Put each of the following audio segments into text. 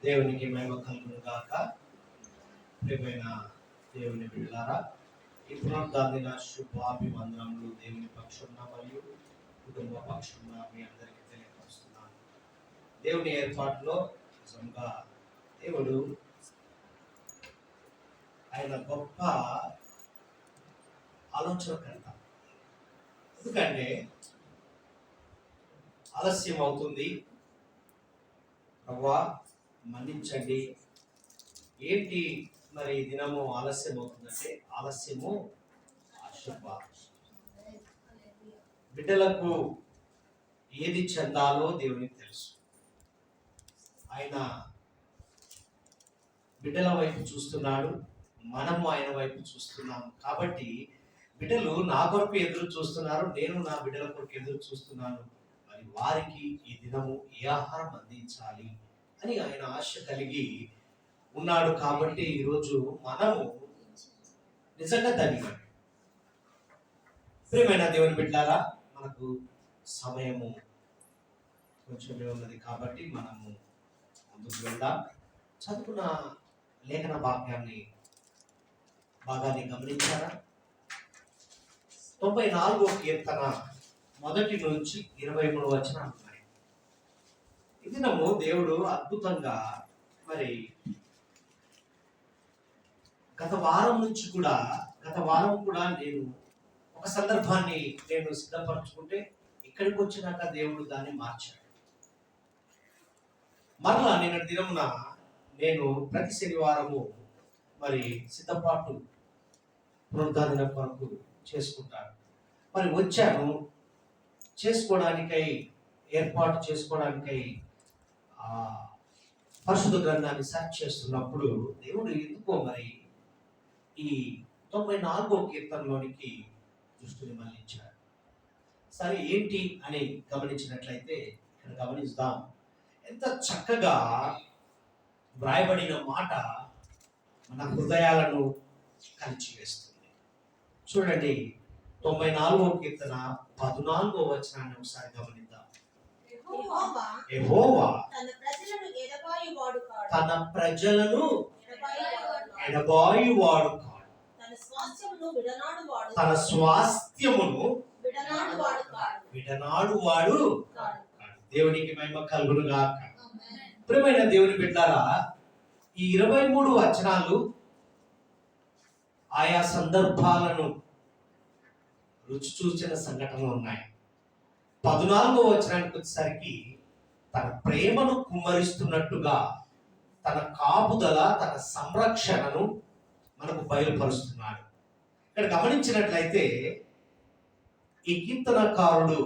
దేవునికి మహిమ కలుగును గాక. ప్రియమైన దేవుని బిడ్డలారా, ఈ పునరుద్ధాన శుభాభివందనములు దేవుని పక్షున్న మరియు కుటుంబ పక్షున్న మీ అందరికీ తెలియపరుస్తున్నాను. దేవుని ఏర్పాటులో నిజంగా దేవుడు ఆయన గొప్ప ఆలోచనకర్త. ఎందుకంటే ఆలస్యం అవుతుంది, ప్రభువా మన్నించండి. ఏంటి మరి దినము ఆలస్యం అవుతుందంటే, ఆలస్యము అశుభ. బిడ్డలకు ఏది చెందాలో దేవునికి తెలుసు. ఆయన బిడ్డల వైపు చూస్తున్నాడు, మనము ఆయన వైపు చూస్తున్నాము. కాబట్టి బిడ్డలు నా కొరకు ఎదురు చూస్తున్నారు, నేను నా బిడ్డల కొరకు ఎదురు చూస్తున్నాను. మరి వారికి ఈ దినము ఏ ఆహారం అందించాలి అని ఆయన ఆశ కలిగి ఉన్నాడు. కాబట్టి ఈరోజు మనము నిజంగా ధన్యులం. ప్రియమైన దేవుని బిడ్డలారా, మనకు సమయము కొంచెమే ఉన్నది కాబట్టి మనము ముందుకు వెళ్దాం. చదువుకున్న లేఖన భాగాన్ని గమనించారా? 94వ కీర్తన 1 నుంచి 23 వచనాలు ఉన్నాయి. ఈ దినము దేవుడు అద్భుతంగా మరి గత వారం కూడా నేను ఒక సందర్భాన్ని సిద్ధపరచుకుంటే ఇక్కడికి వచ్చినాక దేవుడు దాన్ని మార్చాడు. మరలా నిన్నటి దినమున నేను ప్రతి శనివారము మరి సిద్ధపాటు పునరుద్ధాన కొరకు చేసుకుంటాను. మరి వచ్చాను ఏర్పాటు చేసుకోవడానికై పరిశుద్ధ గ్రంథాన్ని సెర్చ్ చేస్తున్నప్పుడు దేవుడు ఎందుకో మరి ఈ 94వ కీర్తనలోనికి దృష్టిని మళ్లించాడు. సరే ఏంటి అని గమనించినట్లయితే ఇక్కడ గమనిస్తాం. ఎంత చక్కగా వ్రాయబడిన మాట మన హృదయాలను కలిచివేస్తుంది. చూడండి, 94వ కీర్తన 14వ వచనాన్ని ఒకసారి గమనిద్దాం. యెహోవా తన ప్రజలను ఎడబాయువాడు కాడు, తన స్వాస్థ్యమును విడనాడువాడు కాడు. దేవునికి మహిమ కలుగును గాక. ప్రియమైన దేవుని బిడ్డలారా, ఈ 23 వచనాలు ఆయా సందర్భాలను రుచి చూసిన సంఘటనలు ఉన్నాయి. 14వ వచనానికి వచ్చేసరికి తన ప్రేమను కుమ్మరిస్తున్నట్టుగా తన కాపుదల, తన సంరక్షణను మనకు బయలుపరుస్తున్నాడు. ఇక్కడ గమనించినట్లయితే ఈ కీర్తనకారుడు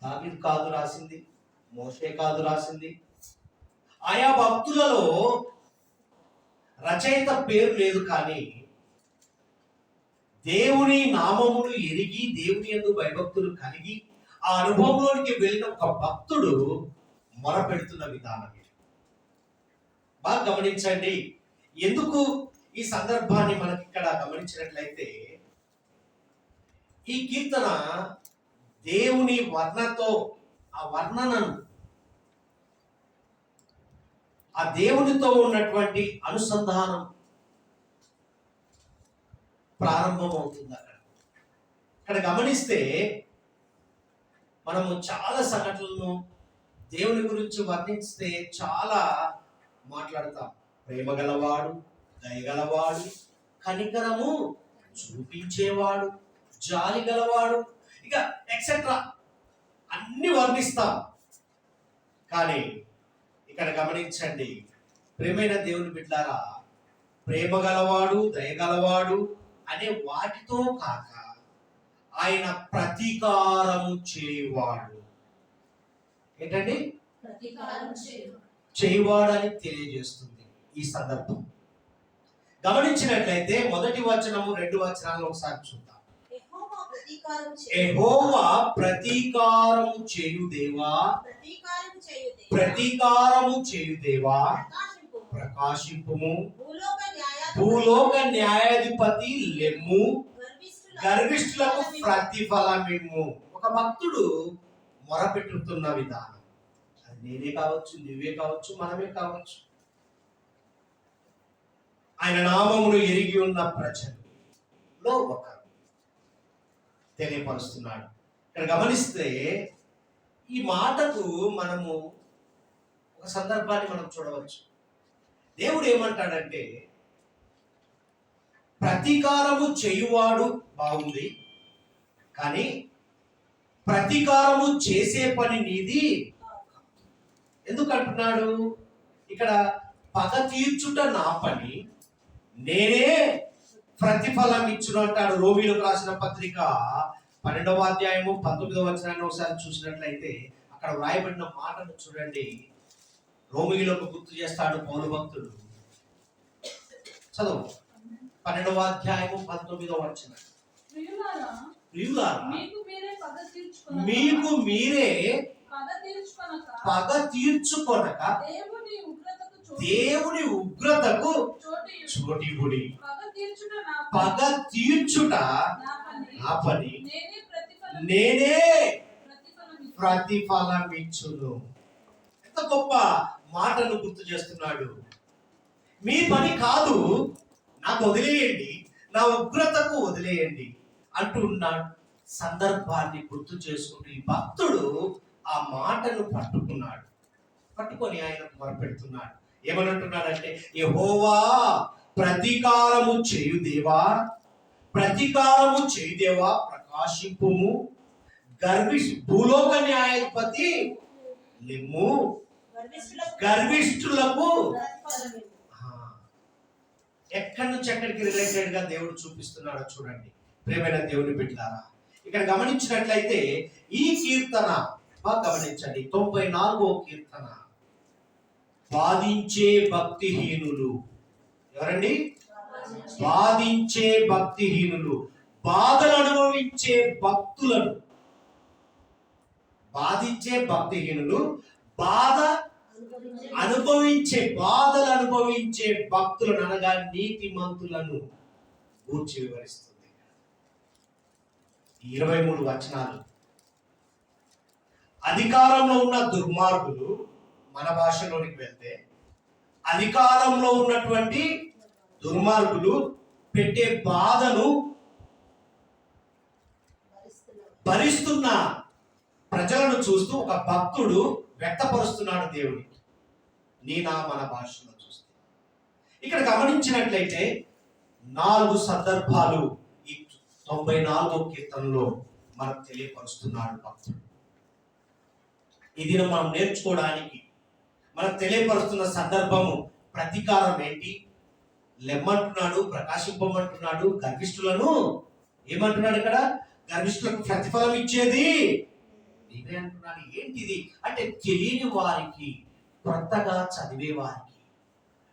దావీదు కాదు రాసింది, మోషే కాదు రాసింది. ఆయా భక్తులలో రచయిత పేరు లేదు, కానీ దేవుని నామమును ఎరిగి దేవుని యందు భయభక్తులు కలిగి ఆ అనుభవంలోనికి వెళ్ళిన ఒక భక్తుడు మొరపెడుతున్న విధానం బాగా గమనించండి. ఎందుకు ఈ సందర్భాన్ని మనకి ఇక్కడ గమనించినట్లయితే, ఈ కీర్తన దేవుని వర్ణతో ఆ వర్ణనను, ఆ దేవునితో ఉన్నటువంటి అనుసంధానం ప్రారంభమవుతుంది. అక్కడ గమనిస్తే మనము చాలా సంఘటనలను దేవుని గురించి వర్ణిస్తే చాలా మాట్లాడతాం. ప్రేమ గలవాడు, దయగలవాడు, కనికరము చూపించేవాడు, జాలి గలవాడు, ఇక ఎక్సెట్రా అన్ని వర్ణిస్తాం. కానీ ఇక్కడ గమనించండి, ప్రేమైన దేవుని బిడ్డలారా, ప్రేమ గలవాడు, దయగలవాడు అనే వాటితో కాక ఆయన ప్రతీకారము చేయవాడు. ఏంటండి? చేయవాడని తెలియజేస్తుంది ఈ సందర్భం. గమనించినట్లయితే 1 వచనము 2 వచనాలను ఒకసారి చూద్దాం. యెహోవా ప్రతీకారము చేయు దేవా, ప్రతీకారము చేయు దేవా, ప్రకాశింపుము. భూలోక న్యాయాధిపతి లెమ్ము, గర్విష్ఠులకు ప్రతిఫలమిమ్ము. ఒక భక్తుడు మొరపెట్టుతున్న విధానం అది నేనే కావచ్చు, నువ్వే కావచ్చు, మనమే కావచ్చు. ఆయన నామమును ఎరిగి ఉన్న ప్రజలలో ఒకరు తెలియపరుస్తున్నాడు. ఇక్కడ గమనిస్తే ఈ మాటకు మనము ఒక సందర్భాన్ని మనం చూడవచ్చు. దేవుడు ఏమంటాడంటే, ప్రతీకారము చేయువాడు బాగుంది, కానీ ప్రతీకారము చేసే పని నీది. ఎందుకు అంటున్నాడు? ఇక్కడ పగ తీర్చుట నా పని, నేనే ప్రతిఫలం ఇచ్చును అంటాడు. రోమీయులకు రాసిన పత్రిక 12వ అధ్యాయము 19వ వచనాన్ని ఒకసారి చూసినట్లయితే అక్కడ వ్రాయబడిన మాటను చూడండి. రోమీయులకు గుర్తు చేస్తాడు పౌలు భక్తుడు. చదువు. 12వ అధ్యాయము 19వ వచనం. మీకు మీరే పగ తీర్చుకొనక దేవుని ఉగ్రతకు చోటివ్వుడి. పగ తీర్చుట నా పని, నేనే ప్రతిఫలం ఇచ్చును. ఎంత గొప్ప మాటను గుర్తు చేస్తున్నాడు. మీ పని కాదు, నాకు వదిలేయండి, నా ఉగ్రతకు వదిలేయండి అంటున్నాడు. సందర్భాన్ని గుర్తు చేసుకుంటూ ఈ భక్తుడు ఆ మాటను పట్టుకొని ఆయనకు మొరపెడుతున్నాడు. ఏమనంటున్నాడంటే, యెహోవా ప్రతీకారము చేయు దేవా, ప్రతీకారము చేయు దేవా, ప్రకాశింపుము, భూలోక న్యాయాధిపతి లెమ్ము, గర్విష్ఠులకు. ఎక్కడి నుంచి ఎక్కడికి రిలేటెడ్ గా దేవుడు చూపిస్తున్నాడో చూడండి ప్రియమైన దేవుని బిడ్డలారా. ఇక్కడ గమనించినట్లయితే ఈ కీర్తన బాగా గమనించండి. 94వ కీర్తన. బాధించే భక్తిహీనులు ఎవరండి? బాధించే భక్తిహీనులు, బాధలు అనుభవించే భక్తులను. బాధించే భక్తిహీనులు, బాధలు అనుభవించే భక్తులను అనగా నీతిమంతులను గూర్చి వివరిస్తుంది. 23 వచనాలు. అధికారంలో ఉన్న దుర్మార్గులు, మన భాషలోనికి వెళ్తే అధికారంలో ఉన్నటువంటి దుర్మార్గులు పెట్టే బాధను భరిస్తున్న ప్రజలను చూస్తూ ఒక భక్తుడు వ్యక్తపరుస్తున్నాడు దేవునికి. మన భాషలో చూస్తే ఇక్కడ గమనించినట్లయితే 4 సందర్భాలు ఈ 94వ కీర్తనలో మనకు తెలియపరుస్తున్నాడు భక్తుడు. ఇది మనం నేర్చుకోవడానికి మనకు తెలియపరుస్తున్న సందర్భము. ప్రతీకారం ఏంటి? లెమ్మంటున్నాడు, ప్రకాశింపమంటున్నాడు. గర్విష్ఠులను ఏమంటున్నాడు ఇక్కడ? గర్విష్ఠులకు ప్రతిఫలం ఇచ్చేది నీవే అంటున్నాడు. ఏంటిది అంటే తెలియని వారికి, కొత్తగా చదివే వారికి,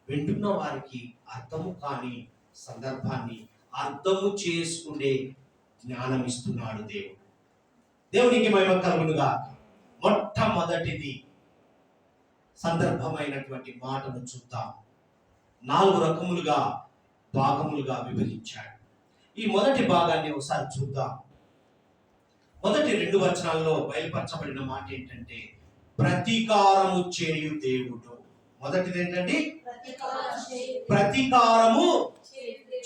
వింటున్న వారికి అర్థము కాని సందర్భాన్ని అర్థము చేసుకునే జ్ఞానం ఇస్తున్నాడు దేవుడు. దేవునికి మహిమ కలుగునుగా. మొట్టమొదటిది సందర్భమైనటువంటి మాటను చూద్దాం. 4 రకములుగా భాగములుగా విభజించాడు. ఈ మొదటి భాగాన్ని ఒకసారి చూద్దాం. మొదటి 2 వచనాల్లో బయలుపరచబడిన మాట ఏంటంటే, ప్రతీకారము చేయు దేవుడు. మొదటిది ఏంటండి? ప్రతీకారము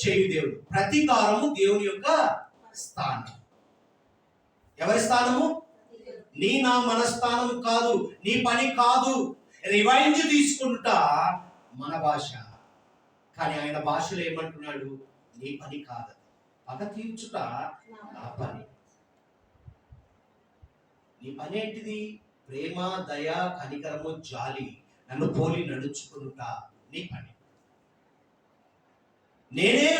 చేయు దేవుడు. ప్రతీకారము దేవుని యొక్క స్థానం. ఎవరి స్థానము? నా మన స్థానం కాదు, నీ పని కాదు. రివైంజ్ తీసుకుంటా మన భాష, కానీ ఆయన భాషలో ఏమంటున్నాడు? నీ పని కాదు, పగ తీర్చుట నా పని. నీ పని ఏంటిది? ప్రేమ, దయ, కనికరము, జాలి, నన్ను పోలి నడుచుకుంటా నీ పని. నేనే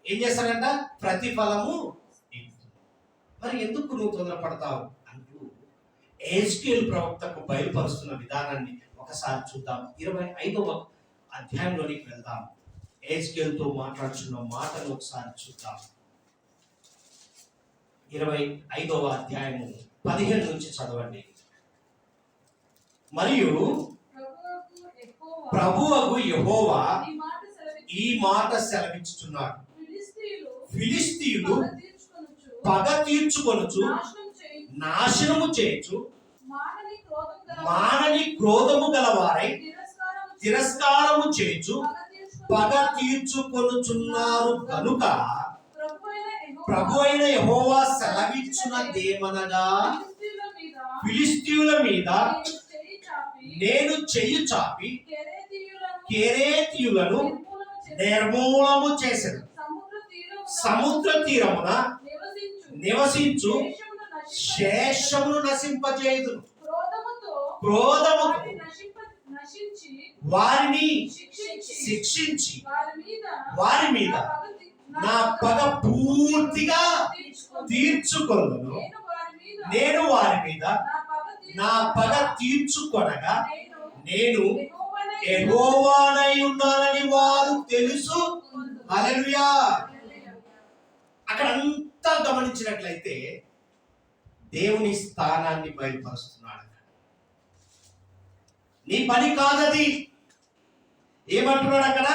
ఏం చేస్తానంట? ప్రతిఫలము. మరి ఎందుకు నువ్వు తొందరపడతావు అంటూ ఎహెజ్కేలు ప్రవక్తకు బయలుపరుస్తున్న విధానాన్ని ఒకసారి చూద్దాం. 25వ అధ్యాయంలోనికి వెళ్దాం. ఎహెజ్కేలుతో మాట్లాడుతున్న మాటను ఒకసారి చూద్దాం. 25వ అధ్యాయము 15 నుంచి చదవండి. మరియు ప్రభువగు యెహోవా ఈ మాట సెలవిచ్చుచున్నాడు, ఫిలిష్తీయులు పగ తీర్చుకొనుచు నాశనము చేయొచ్చు మానని క్రోధము గలవారై తిరస్కారము చేయుచు పగ తీర్చుకొనుచున్నారు కనుక ప్రభు అయిన యెహోవా సెలవిచ్చునదేమనగా, ఫిలిష్తీయుల మీద నేను చెయ్యి చాపి కెరేతీయులను నిర్మూలము చేసెదను. సముద్ర తీరమున నివసించు శేషమును నశింపజేయుదును. క్రోధముతో వారిని శిక్షించి వారి మీద నా పగ పూర్తిగా తీర్చుకొనును. నేను వారి మీద నా పగ తీర్చుకొనగా నేను యెహోవానై ఉన్నానని వారు తెలుసు. హల్లెలూయా. అక్కడ అంతా గమనించినట్లయితే దేవుని స్థానాన్ని బయలుపరుస్తున్నాడు. నీ పని కాదది. ఏమంటున్నాడు అక్కడ?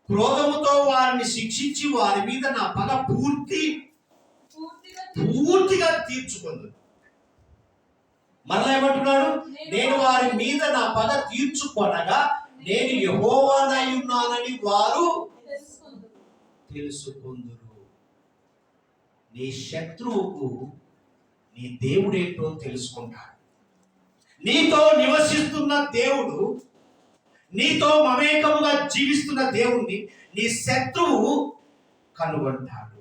క్రోధముతో వారిని శిక్షించి వారి మీద నా పగ పూర్తిగా తీర్చుకుంది. మరలా ఏమంటున్నాడు? నేను వారి మీద నా పగ తీర్చుకొనగా నేను యెహోవానై ఉన్నానని వారు తెలుసుకుందురు. నీ శత్రువుకు నీ దేవుడేంటో తెలుసుకుంటాడు. నీతో నివసిస్తున్న దేవుడు, నీతో మమేకముగా జీవిస్తున్న దేవుణ్ణి నీ శత్రువు కనుగొంటాడు.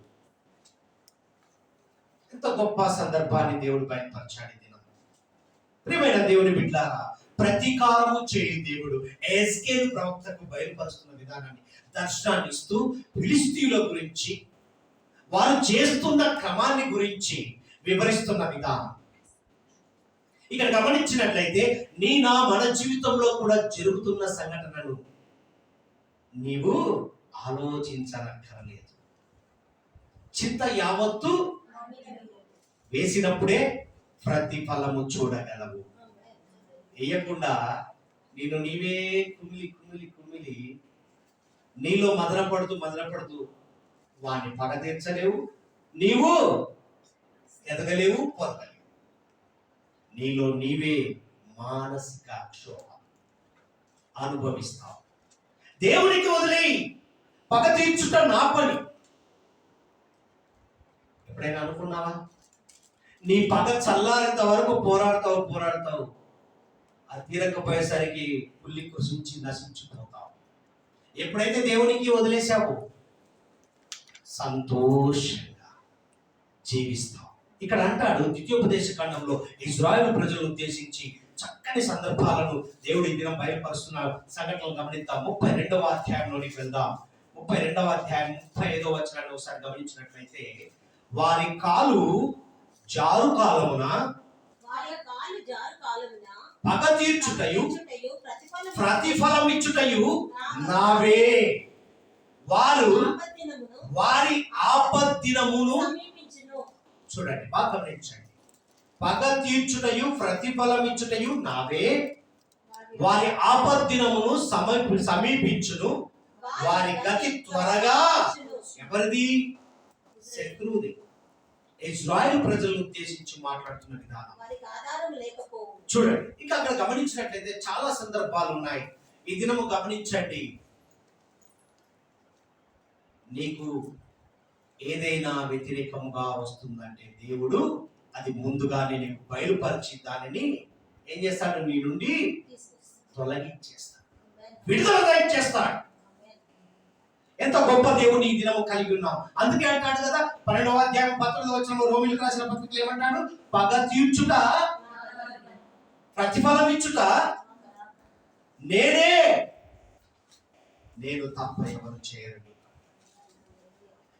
ఎంత గొప్ప సందర్భాన్ని దేవుడు బయలుపరచాడు. ప్రియమైన దేవుని బిడ్డలారా, ప్రతీకారము చేయు దేవుడు ఎజ్కేలు ప్రవక్తకు బయలుపరుస్తున్న విధానాన్ని, దర్శనాన్ని ఇస్తూ ఫిలిష్తీయుల గురించి, వారు చేస్తున్న క్రమాన్ని గురించి వివరిస్తున్న విధానం ఇక్కడ గమనించినట్లయితే మన జీవితంలో కూడా జరుగుతున్న సంఘటనను నీవు ఆలోచించనక్కర్లేదు. చింత యావత్తు వేసినప్పుడే ప్రతిఫలము చూడగలవు. వేయకుండా నీవే కుమిలి నీలో మదనపడుతూ వాడిని పగ తీర్చలేవు, నీవు ఎదగలేవు, పొందలేవు. నీలో నీవే మానసిక క్షోభ అనుభవిస్తావు. దేవునికి వదిలేయి, పగ తీర్చుట నా పని. ఎప్పుడైనా అనుకున్నావా? నీ పగ చల్లారేంత వరకు పోరాడతావు. అది తీరకపోయేసరికి పుల్లి కృషించి నశించిపోతావు. ఎప్పుడైతే దేవునికి వదిలేసావో సంతోషంగా జీవిస్తావు. ఇక్కడ అంటాడు ద్వితీయోపదేశ కాండంలో ఇశ్రాయేలు ప్రజలను ఉద్దేశించి చక్కని సందర్భాలను దేవుడి దినం బయలుపరుస్తున్న సంఘటనలు గమనిద్దాం. 32వ అధ్యాయంలోనికి వెళ్దాం. 32వ అధ్యాయం 35వ వచనాన్ని ఒకసారి గమనించినట్లయితే, వారి కాలు జారు కాలమున పగ తీర్చుటయు ప్రతిఫలం ఇచ్చుటయు నావే. వారు వారి ఆపద్దినమును, చూడండి బాగా గమనించండి, పగ తీర్చుటయు ప్రతిఫలం ఇచ్చుటయు నావే. వారి ఆపద్దినమును సమీపించును. వారి గతి త్వరగా. ఎవరిది? శత్రువుది. ఇశ్రాయేలు ప్రజలను ఉద్దేశించి మాట్లాడుతున్న విధానం చూడండి. ఇంకా అక్కడ గమనించినట్లయితే చాలా సందర్భాలు ఉన్నాయి. ఈ దినము గమనించండి. నీకు ఏదైనా వ్యతిరేకంగా వస్తుందంటే దేవుడు అది ముందుగానే నీకు బయలుపరిచి దానిని ఏం చేస్తాడు? నీ నుండి తొలగించేస్తాడు, విడుదల చేస్తాడు. ఎంత గొప్ప దేవుని ఈ దినము కలిగి ఉన్నాం. అందుకే అంటాడు కదా 12వ అధ్యాయం 19వ వచనంలో రోమీయులకు రాసిన పత్రికలో ఏమంటాడు? పగ తీర్చుట ప్రతిఫలం ఇచ్చుట నేను తప్ప ఎవరు చేయరు.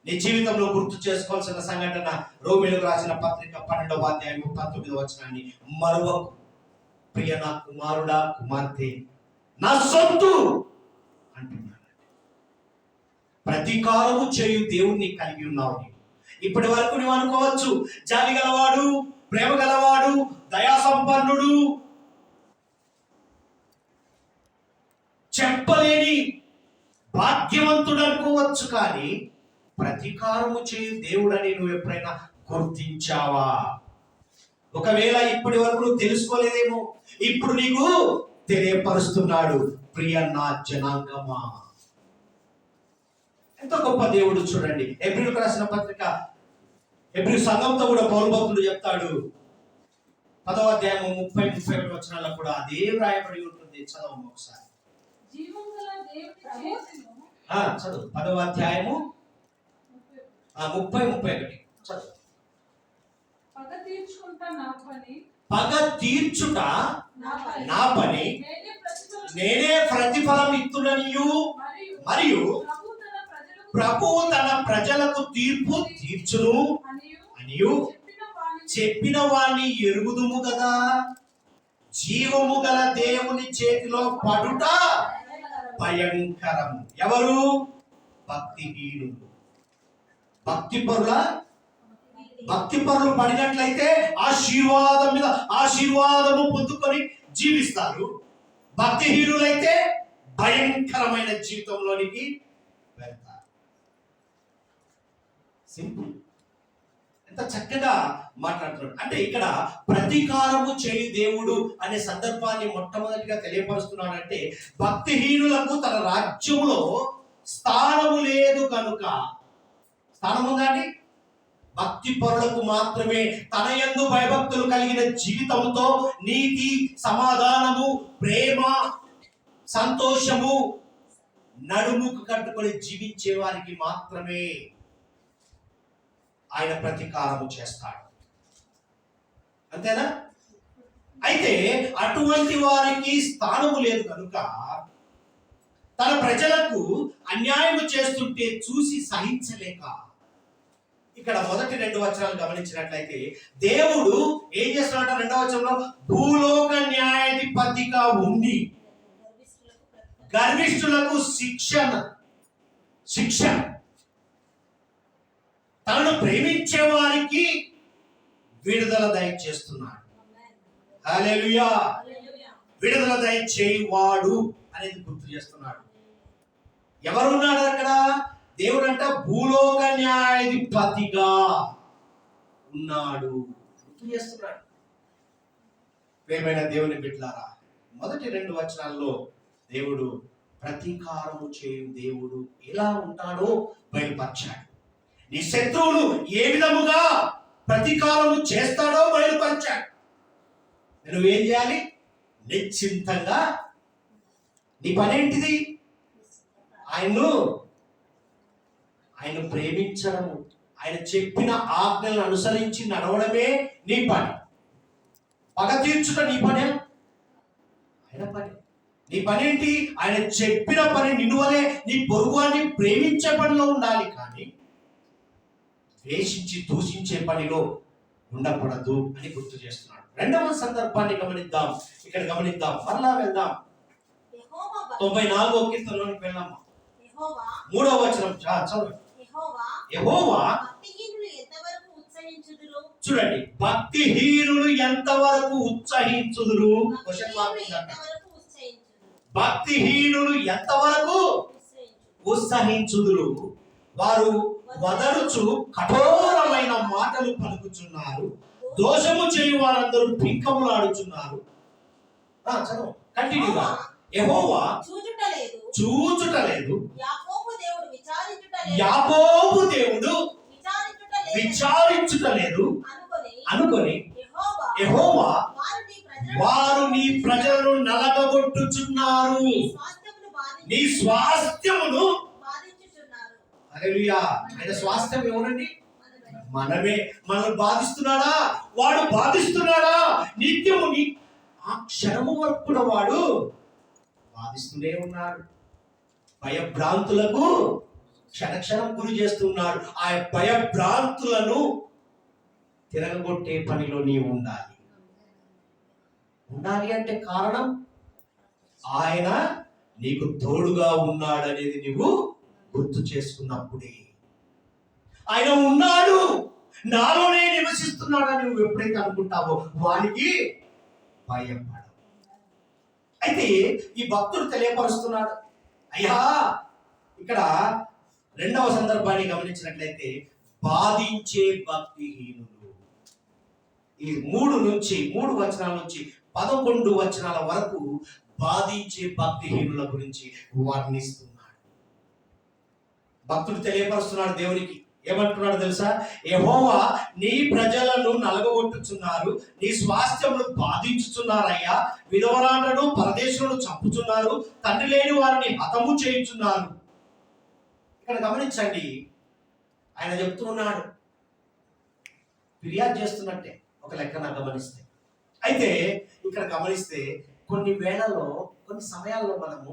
నీ జీవితంలో గుర్తు చేసుకోవాల్సిన సంఘటన రోమీయులకు రాసిన పత్రిక 12వ అధ్యాయం 19వ వచనాన్ని మరువకు. ప్రియ నా కుమారుడా, కుమార్తె, నా సొత్తు అంటున్నాడు. ప్రతీకారము చేయు దేవుణ్ణి కలిగి ఉన్నావు. ఇప్పటి వరకు నువ్వు అనుకోవచ్చు, జాలి గలవాడు, ప్రేమ గలవాడు, దయా సంపన్నుడు, చెప్పలేని భాగ్యవంతుడు అనుకోవచ్చు. కానీ ప్రతీకారము చేయు దేవుడని నువ్వు ఎప్పుడైనా గుర్తించావా? ఒకవేళ ఇప్పటి వరకు నువ్వు తెలుసుకోలేదేమో, ఇప్పుడు నీకు తెలియపరుస్తున్నాడు. ప్రియ నా జనాంగమా, ఎంత గొప్ప దేవుడు చూడండి. హెబ్రీయులకు రాసిన పత్రిక, హెబ్రీ సంఘంతో కూడా పౌలు భక్తుడు చెప్తాడు. 10వ అధ్యాయము 30-31 వచనాల్లో కూడా అదే రాయబడి ఉంటుంది. చదవము ఒకసారి. చదువు 10వ అధ్యాయము 30-31 చదువు. పగ తీర్చుట నా పని, నేనే ప్రతిఫలం ఇత్తుననియు, మరియు ప్రభువు తన ప్రజలకు తీర్పు తీర్చును అనియు చెప్పిన వాణ్ణి ఎరుగుదుము కదా. జీవము గల దేవుని చేతిలో పడుట భయంకరము. ఎవరు? భక్తిహీనులు. భక్తి పరులు పడినట్లయితే ఆశీర్వాదం మీద ఆశీర్వాదము పొందుకొని జీవిస్తారు. భక్తిహీనులైతే భయంకరమైన జీవితంలోనికి వెళ్తారు. సింపుల్. ఎంత చక్కగా మాట్లాడుతున్నాడు అంటే ఇక్కడ ప్రతీకారము చేయు దేవుడు అనే సందర్భాన్ని మొట్టమొదటిగా తెలియపరుస్తున్నాడంటే, భక్తిహీనులకు తన రాజ్యములో స్థానము లేదు కనుక. స్థానం ఉందండి. భక్తి పరులకు మాత్రమే తన యందు భయభక్తులు కలిగిన జీవితంతో నీతి, సమాధానము, ప్రేమ, సంతోషము నడుముకు కట్టుకొని జీవించే వారికి మాత్రమే ఆయన ప్రతీకారము చేస్తాడు. అంతేనా? అయితే అటువంటి వారికి స్థానము లేదు కనుక తన ప్రజలకు అన్యాయం చేస్తుంటే చూసి సహించలేక, ఇక్కడ మొదటి 2 వచనాలు గమనించినట్లయితే దేవుడు ఏం చేస్తున్నాడు? 2వ వచనంలో భూలోక న్యాయాధిపతిగా ఉండి గర్విష్ఠులకు శిక్ష, తనను ప్రేమించే వారికి విడుదల దయచేస్తున్నాడు. హల్లెలూయా. విడుదల దయచేయువాడు అనేది గుర్తు చేస్తున్నాడు. ఎవరున్నాడు అక్కడ? దేవుడు అంట భూలోక న్యాయాధిపతిగా ఉన్నాడు, గుర్తు చేస్తున్నాడు. ప్రియమైన దేవుని బిడ్డలారా, మొదటి 2 వచనాల్లో దేవుడు ప్రతీకారము చేయు దేవుడు ఎలా ఉంటాడో బయలుపరిచాడు. నీ శత్రువులు ఏ విధముగా ప్రతీకారము చేస్తాడో బయలుపరిచాడు. నువ్వేం చేయాలి? నిశ్చింతంగా నీ పనేంటిది? ఆయన ప్రేమించడము, ఆయన చెప్పిన ఆజ్ఞలను అనుసరించి నడవడమే నీ పని. పగ తీర్చుట నీ పనే, ఆయన పని. నీ పనేంటి? ఆయన చెప్పిన పని. నిన్ను వలే నీ పొరుగువాన్ని ప్రేమించే పనిలో ఉండాలి, కానీ ద్వేషించి దూషించే పనిలో ఉండకూడదు అని గుర్తు చేస్తున్నాడు. 2వ సందర్భాన్ని గమనిద్దాం. ఇక్కడ గమనిద్దాం, మరలా వెళ్దాం. 94వ కీర్తనలోనికి వెళ్దాం. 3వ వచనం చదవండి. యెహోవా చూడండి, భక్తిహీనులు ఎంతవరకు ఉత్సహించుదురు. భక్తిహీనులు ఎంతవరకు ఉత్సహించుదురు. వారు వదరుచు కఠోరమైన మాటలు పలుకుచున్నారు. దోషము చేయు వారందరూ పింకములాడుచున్నారు. చదువు కంటిన్యూగా. యెహోవా చూచుటలేదు, యాకోబు దేవుడు విచారించుటలేదు అనుకొని యెహోవా వారు నీ ప్రజలను నలగగొట్టుచున్నారు, నీ స్వాస్థ్యమును. హల్లెలూయా. ఆయన స్వాస్థ్యం ఎవరండి? మనమే. మనల్ని బాధిస్తున్నాడా? వాడు బాధిస్తున్నాడా? నిత్యము ఆ క్షణము వరకు కూడా వాడు బాధిస్తూనే ఉన్నాడు. భయభ్రాంతులకు క్షణక్షణం గురి చేస్తున్నాడు. ఆ భయభ్రాంతులను తిరగగొట్టే పనిలో నీవు ఉండాలి. అంటే కారణం ఆయన నీకు తోడుగా ఉన్నాడనేది నీవు గుర్తు చేసుకున్నప్పుడే. ఆయన ఉన్నాడు, నాలోనే నివసిస్తున్నాడని నువ్వు ఎప్పుడైతే అనుకుంటావో వానికి భయపడవు. అయితే ఈ భక్తుడు తెలియపరుస్తున్నాడు, అయ్యా, ఇక్కడ 2వ సందర్భాన్ని గమనించినట్లయితే బాధించే భక్తిహీనులు. ఈ 3 వచనాల నుంచి 11 వచనాల వరకు బాధించే భక్తిహీనుల గురించి వర్ణిస్తున్నాడు. భక్తుడు తెలియపరుస్తున్నాడు దేవునికి. ఏమంటున్నాడు తెలుసా? యెహోవా నీ ప్రజలను నలగొట్టుచున్నారు, నీ స్వాస్థ్యమును బాధించుచున్నారయ్యా. విధవరాలను పరదేశులను చంపుతున్నారు, తండ్రి లేని వారిని హతము చేయుచున్నారు. ఇక్కడ గమనించండి, ఆయన చెప్తున్నాడు, ఫిర్యాదు చేస్తున్నట్టే ఒక లెక్కన గమనిస్తే. అయితే ఇక్కడ గమనిస్తే కొన్ని వేళల్లో కొన్ని సమయాల్లో మనము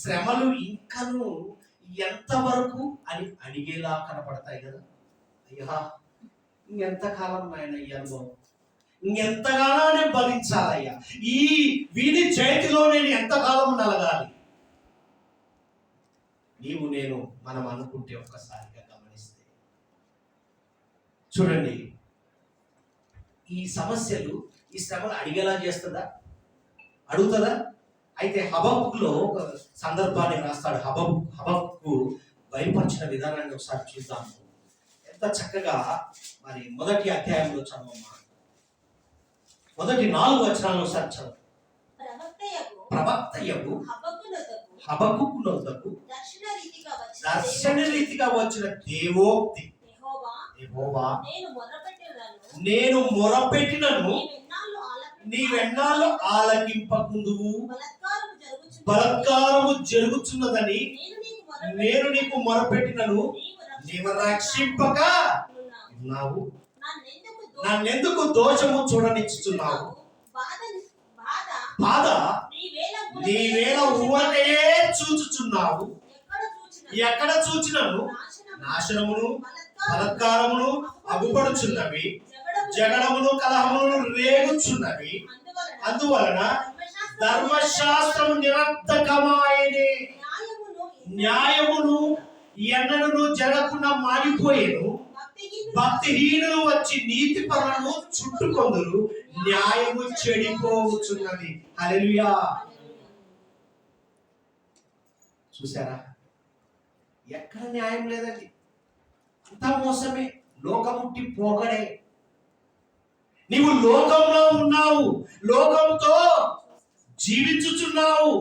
శ్రమలు ఇంకను ఎంతవరకు అని అడిగేలా కనపడతాయి కదా. అయ్యా ఇంకెంతకాలం నాయన ఈ అనుభవం, ఇంకెంతగానో నేను భరించాలయ్యా, ఈ వీడి చేతిలో నేను ఎంతకాలం నలగాలి. నీవు నేను మనం అనుకుంటే ఒక్కసారిగా గమనిస్తే చూడండి, ఈ సమస్యలు ఈ శ్రమలు అడిగేలా చేస్తుందా? అడుగుతుందా? అయితే హబక్కులో ఒక సందర్భాన్ని రాస్తాడు. హబక్కు బయలుపరిచిన విధానాన్ని ఒకసారి చూద్దాము. ఎంత చక్కగా మరి మొదటి అధ్యాయంలో చదవమ్మా, మొదటి 4 వచనాలను ఒకసారి చదువు. ప్రవక్తయగు హబక్కునొద్దకు దర్శన రీతిగా వచ్చిన దేవోక్తి, యెహోవా నేను మొరపెట్టినను నీవెన్నాళ్ళు ఆలకింపకుందువు, బలత్కారము జరుగుతున్నదని నేను నీకు మొరపెట్టినను నీవు రక్షింపక ఉన్నావు, నన్నెందుకు దోషము చూడనిచ్చుచున్నావు. బాధ నీవేళ ఊరకే చూచుచున్నావు, ఎక్కడ చూచినను నాశనమును బలత్కారమును అగుపడుచున్నవి, జగడమును కలహమును రేగుచున్నవి. అందువలన ధర్మశాస్త్రము నిరర్థకమాయనే, న్యాయమును ఎన్నడూ జరగకుండా మారిపోయేను. భక్తిహీనులు వచ్చి నీతి పరులను చుట్టుకొందురు, న్యాయము చెడిపోవచ్చున్నది. హల్లెలూయా. చూసారా, ఎక్కడ న్యాయం లేదండి, అంతా మోసమే, లోకముట్టి పోగడే. నీవు లోకంలో ఉన్నావు, లోకంతో జీవించుచున్నావు,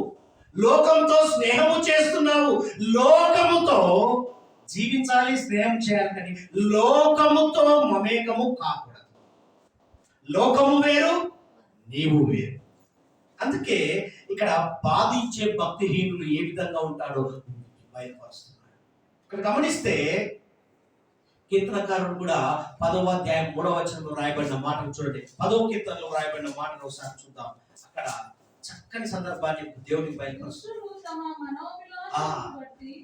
లోకంతో స్నేహము చేస్తున్నావు, లోకముతో జీవించాలి, స్నేహం చేయాలి, కానీ లోకముతో మమేకము కాకూడదు. లోకము వేరు, నీవు వేరు. అందుకే ఇక్కడ బాధించే భక్తిహీనులు ఏ విధంగా ఉంటాడో బయలుపరుస్తున్నాడు. ఇక్కడ గమనిస్తే కీర్తనకారుడు కూడా 10వ అధ్యాయం 3వ వచనంలో రాయబడిన మాటను చూడండి. 10వ కీర్తనలో రాయబడిన మాటను ఒకసారి చూద్దాం. అక్కడ చక్కని సందర్భాన్ని దేవునికి బయలుపరుస్తున్నాడు.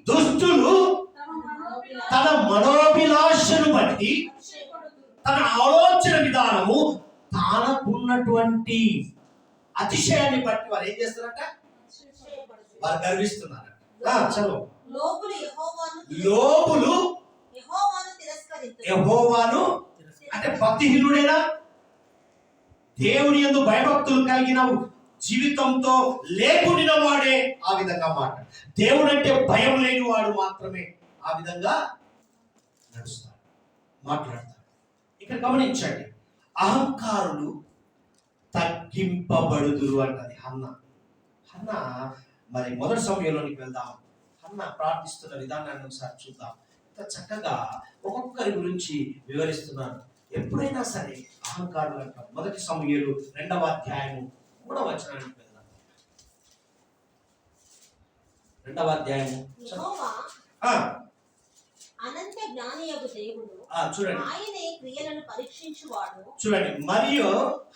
దుష్టులు తన మనోభిలాషను బట్టి, తన ఆలోచన విధానము, తానకున్నటువంటి అతిశయాన్ని బట్టి వారు ఏం చేస్తారట? వారు గర్విస్తున్నారు. చదువు. లోబులు యెహోవాను అంటే భక్తిహీనుడేనా? దేవుని యందు భయభక్తులు కలిగిన జీవితంతో లేకుడిన వాడే ఆ విధంగా దేవుడు అంటే భయం లేని వాడు మాత్రమే ఆ విధంగా నడుస్తాడు, మాట్లాడతాడు. ఇక్కడ గమనించండి, అహంకారులు తగ్గింపబడుదురు అంటది హన్న. మరి మొదటి సమయంలోనికి వెళ్దాం. హన్న ప్రార్థిస్తున్న విధానాన్ని ఒకసారి చూద్దాం. ఇంత చక్కగా ఒక్కొక్కరి గురించి వివరిస్తున్నారు. ఎప్పుడైనా సరే అహంకారులు అంటారు. మొదటి సమూయేలు 2వ అధ్యాయము 3వ వచనానికి వెళ్దాం. 2వ అధ్యాయము అనంత జ్ఞానియగు దేవుడు చూడండి, ఆయనే క్రియలను పరీక్షించువాడు. చూడండి, మరియు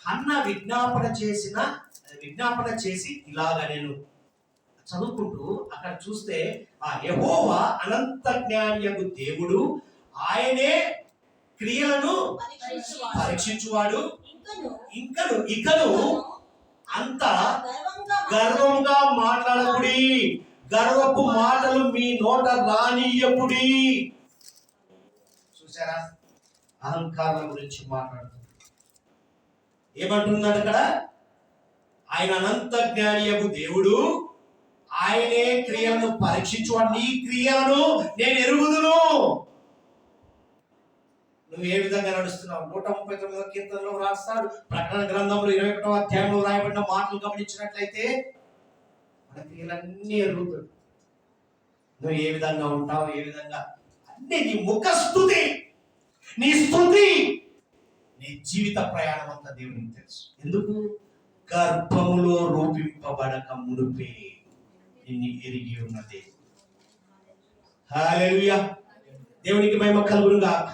హన్న విజ్ఞాపన చేసి ఇలాగా నేను చదువుకుంటూ అక్కడ చూస్తే యెహోవా అనంత జ్ఞానియగు దేవుడు, ఆయనే క్రియలను పరీక్షించువాడు. ఇకను అంత గర్వంగా మాట్లాడకుడి, గర్వపు మాటలు మీ నోట రానియకుడి. చూసారా, అహంకారం గురించి మాట్లాడుతుంది. ఏమంటున్నాడు అక్కడ? ఆయన అనంత జ్ఞానియగు దేవుడు, ఆయనే క్రియలను పరీక్షించువాడు. నీ క్రియలను నేను ఎరుగుదును. నువ్వు ఏ విధంగా నడుస్తున్నావు? 139వ కీర్తనలో రాస్తాడు, ప్రకటన గ్రంథంలో 21వ అధ్యాయంలో రాయబడిన మాటలు గమనించినట్లయితే మన క్రియలన్నీ ఎరుగుతాడు. నువ్వు ఏ విధంగా ఉంటావు, ఏ విధంగా అన్ని నీ ముఖ స్తుతి, నీ స్తుతి, నీ జీవిత ప్రయాణం అంతా దేవునికి తెలుసు. ఎందుకు? గర్భములో రూపింపబడక మునుపే నిన్ను ఎరిగి ఉన్నది. హల్లెలూయా, దేవునికి మహిమ కలుగును గాక.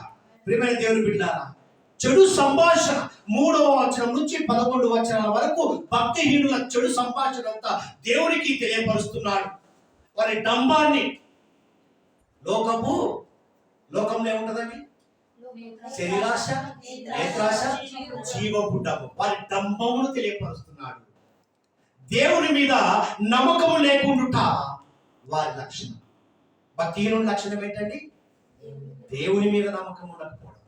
ప్రియమైన దేవుని బిడ్డలారా, చెడు సంభాషణ 3వ వచనం నుంచి 11 వచనాల వరకు భక్తిహీనుల చెడు సంభాషణ అంతా దేవునికి తెలియపరుస్తున్నాడు. వారి డంబాన్ని, లోకంలో ఏముంటదండి? శరీరాశ, నేత్రాశ, జీవపు డంబం, వారి డంబమును తెలియపరుస్తున్నాడు. దేవుని మీద నమ్మకము లేకుండుట వారి లక్షణం. భక్తిహీనుల లక్షణం ఏంటండి? దేవుని మీద నమ్మకం ఉండకపోవడం.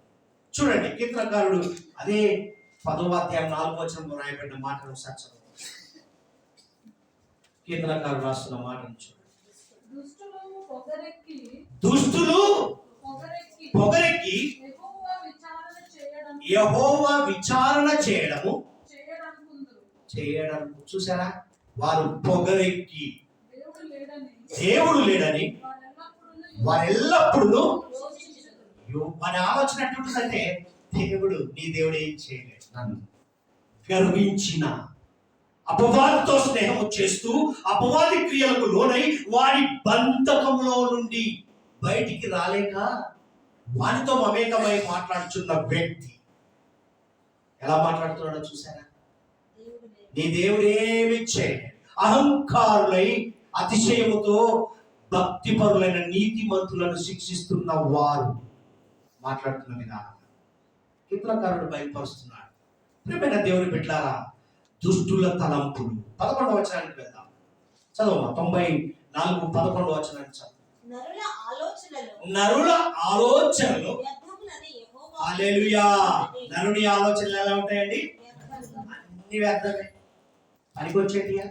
చూడండి, కీర్తనకారుడు అదే 10వ అధ్యాయం 4వ వచనంలో రాయబడిన మాటను ఒకసారి చదవండి. కీర్తనకారుడు రాస్తున్న మాటను చూడండి. దుష్టులు పొగరెక్కి యెహోవా విచారణ చేయడము. చూసారా? వారు పొగరెక్కి దేవుడు లేడని వారెల్లప్పుడూ, వారి ఆలోచన ఎట్లుంటుందంటే, నీ దేవుడు ఏం చేయలేదు, నన్ను గర్వించిన అపవాదితో స్నేహము చేస్తూ అపవాది క్రియలకు లోనై వారి బంధకంలో నుండి బయటికి రాలేక వారితో మమేకమై మాట్లాడుతున్న వ్యక్తి ఎలా మాట్లాడుతున్నాడో చూసారా? నీ దేవుడు ఏమి చేయలేదు. అహంకారులై అతిశయముతో భక్తిపరులైన నీతిమంతులను శిక్షిస్తున్న వారు మాట్లాడుతున్న విధానం కీర్తనకారుడు బయలుపరుస్తున్నాడు. ప్రియమైన దేవుని బిడ్డలారా, దుష్టుల తలంపులు. 11వ వచనానికి వెళ్దాం. చదవమా. 94:11 వచనాన్ని చదువు. నరుల ఆలోచనలు, హల్లెలూయా, నరుని ఆలోచనలు ఎలా ఉంటాయండి? అన్ని వ్యర్థమే. పనికి వచ్చేటియా?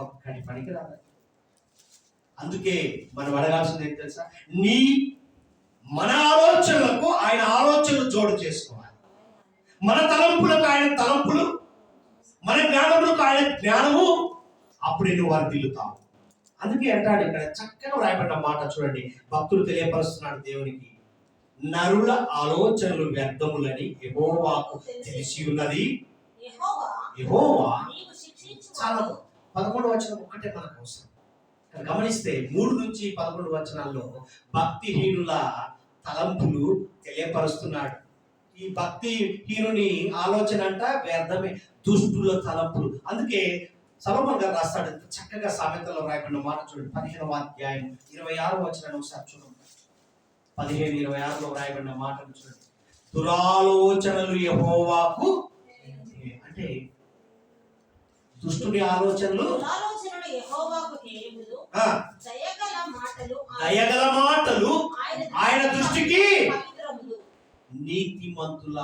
ఒక్కటి పనికి రాదు. అందుకే మనం అడగాల్సింది ఏంటి తెలుసా? మన ఆలోచనలకు ఆయన ఆలోచనలు జోడు చేసుకోవాలి. మన తలంపులకు ఆయన తలంపులు, మన జ్ఞానములకు ఆయన జ్ఞానము. అప్పుడే నువ్వు వర్ధిల్లుతావు. అందుకే అంటాడు ఇక్కడ చక్కగా రాయబడ్డ మాట చూడండి. భక్తులు తెలియపరుస్తున్నాడు దేవునికి, నరుల ఆలోచనలు వ్యర్థములని యెహోవాకు తెలిసి ఉన్నది. యెహోవా చాలా 11వ వచనం ఒక్కటే మనకు అవసరం. గమనిస్తే 3 నుంచి 11 వచనాల్లో భక్తిహీనుల తలంపులు తెలియపరుస్తున్నాడు. ఈ భక్తిహీనుని ఆలోచన అంట వ్యర్థమే, దుష్టుల తలంపులు. అందుకే సొలొమోను గారు రాస్తాడు చక్కగా, సామెతల్లో రాయబడిన మాట చూడండి. 15వ అధ్యాయం 26వ వచనాన్ని ఒకసారి చూడండి. 15:26లో రాయబడిన మాటను చూడండి. దురాలోచనలు యెహోవాకు, అంటే దుష్టుని ఆలోచనలు దయగల మాటలు ఆయన దృష్టికి, నీతిమంతుల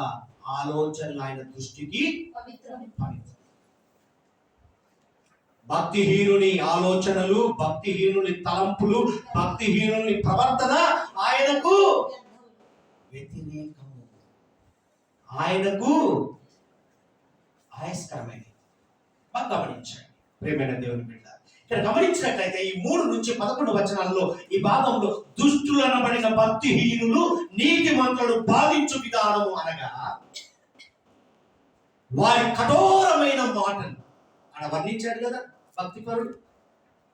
ఆలోచనలు ఆయన దృష్టికి పవిత్రం. భక్తిహీనుని ఆలోచనలు, భక్తిహీనుని తలంపులు, భక్తిహీనుని ప్రవర్తన ఆయనకు వ్యతిరేకము, ఆయనకు ఆయస్కరమైనది. బాగా గమనించండి ప్రియమైన దేవుని బిడ్డ. ఇక్కడ గమనించినట్లయితే ఈ 3 నుంచి 11 వచనాల్లో ఈ భాగంలో దుష్టులు అనబడిన భక్తిహీనులు నీతిమంతులను బాధించు విధానము అనగా వారి కఠోరమైన మాటలు అక్కడ వర్ణించాడు కదా. భక్తిపరుడు,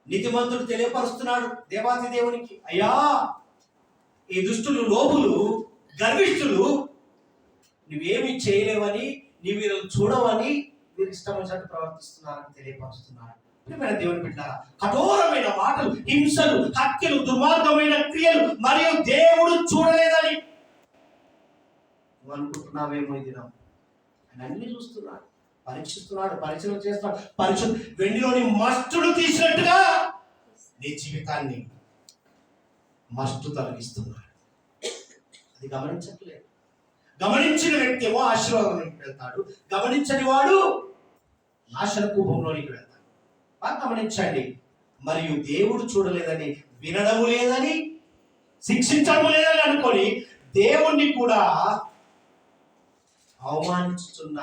నీతిమంతుడు తెలియపరుస్తున్నాడు దేవాది దేవునికి, అయ్యా ఈ దుష్టులు, లోపులు, గర్విష్ఠులు నువ్వేమి చేయలేవని, నీ వీళ్ళని చూడవని వీరు ఇష్టం వచ్చినట్టు ప్రవర్తిస్తున్నారని తెలియపరుస్తున్నాడు. దేవుని బిడ్డలారా, కఠోరమైన మాటలు, హింసలు, హత్యలు, దుర్మార్గమైన క్రియలు మరియు దేవుడు చూడలేదని నువ్వు అనుకుంటున్నావేమో. ఈ దినం ఆయన అన్ని చూస్తున్నాడు, పరీక్షిస్తున్నాడు, పరీక్షలు చేస్తున్నాడు. పరీక్ష వెండిలోని మస్టుడు తీసినట్టుగా నీ జీవితాన్ని మస్టు తొలగిస్తున్నాడు. అది గమనించట్లేదు. గమనించిన వ్యక్తి ఏమో ఆశీర్వాదంలోకి వెళ్తాడు, గమనించని వాడు నాశన కూపంలోనికి వెళ్తాడు. బాగా గమనించండి. మరియు దేవుడు చూడలేదని, వినడము లేదని, శిక్షించడము లేదని అనుకొని దేవుణ్ణి కూడా అవమానించుతున్న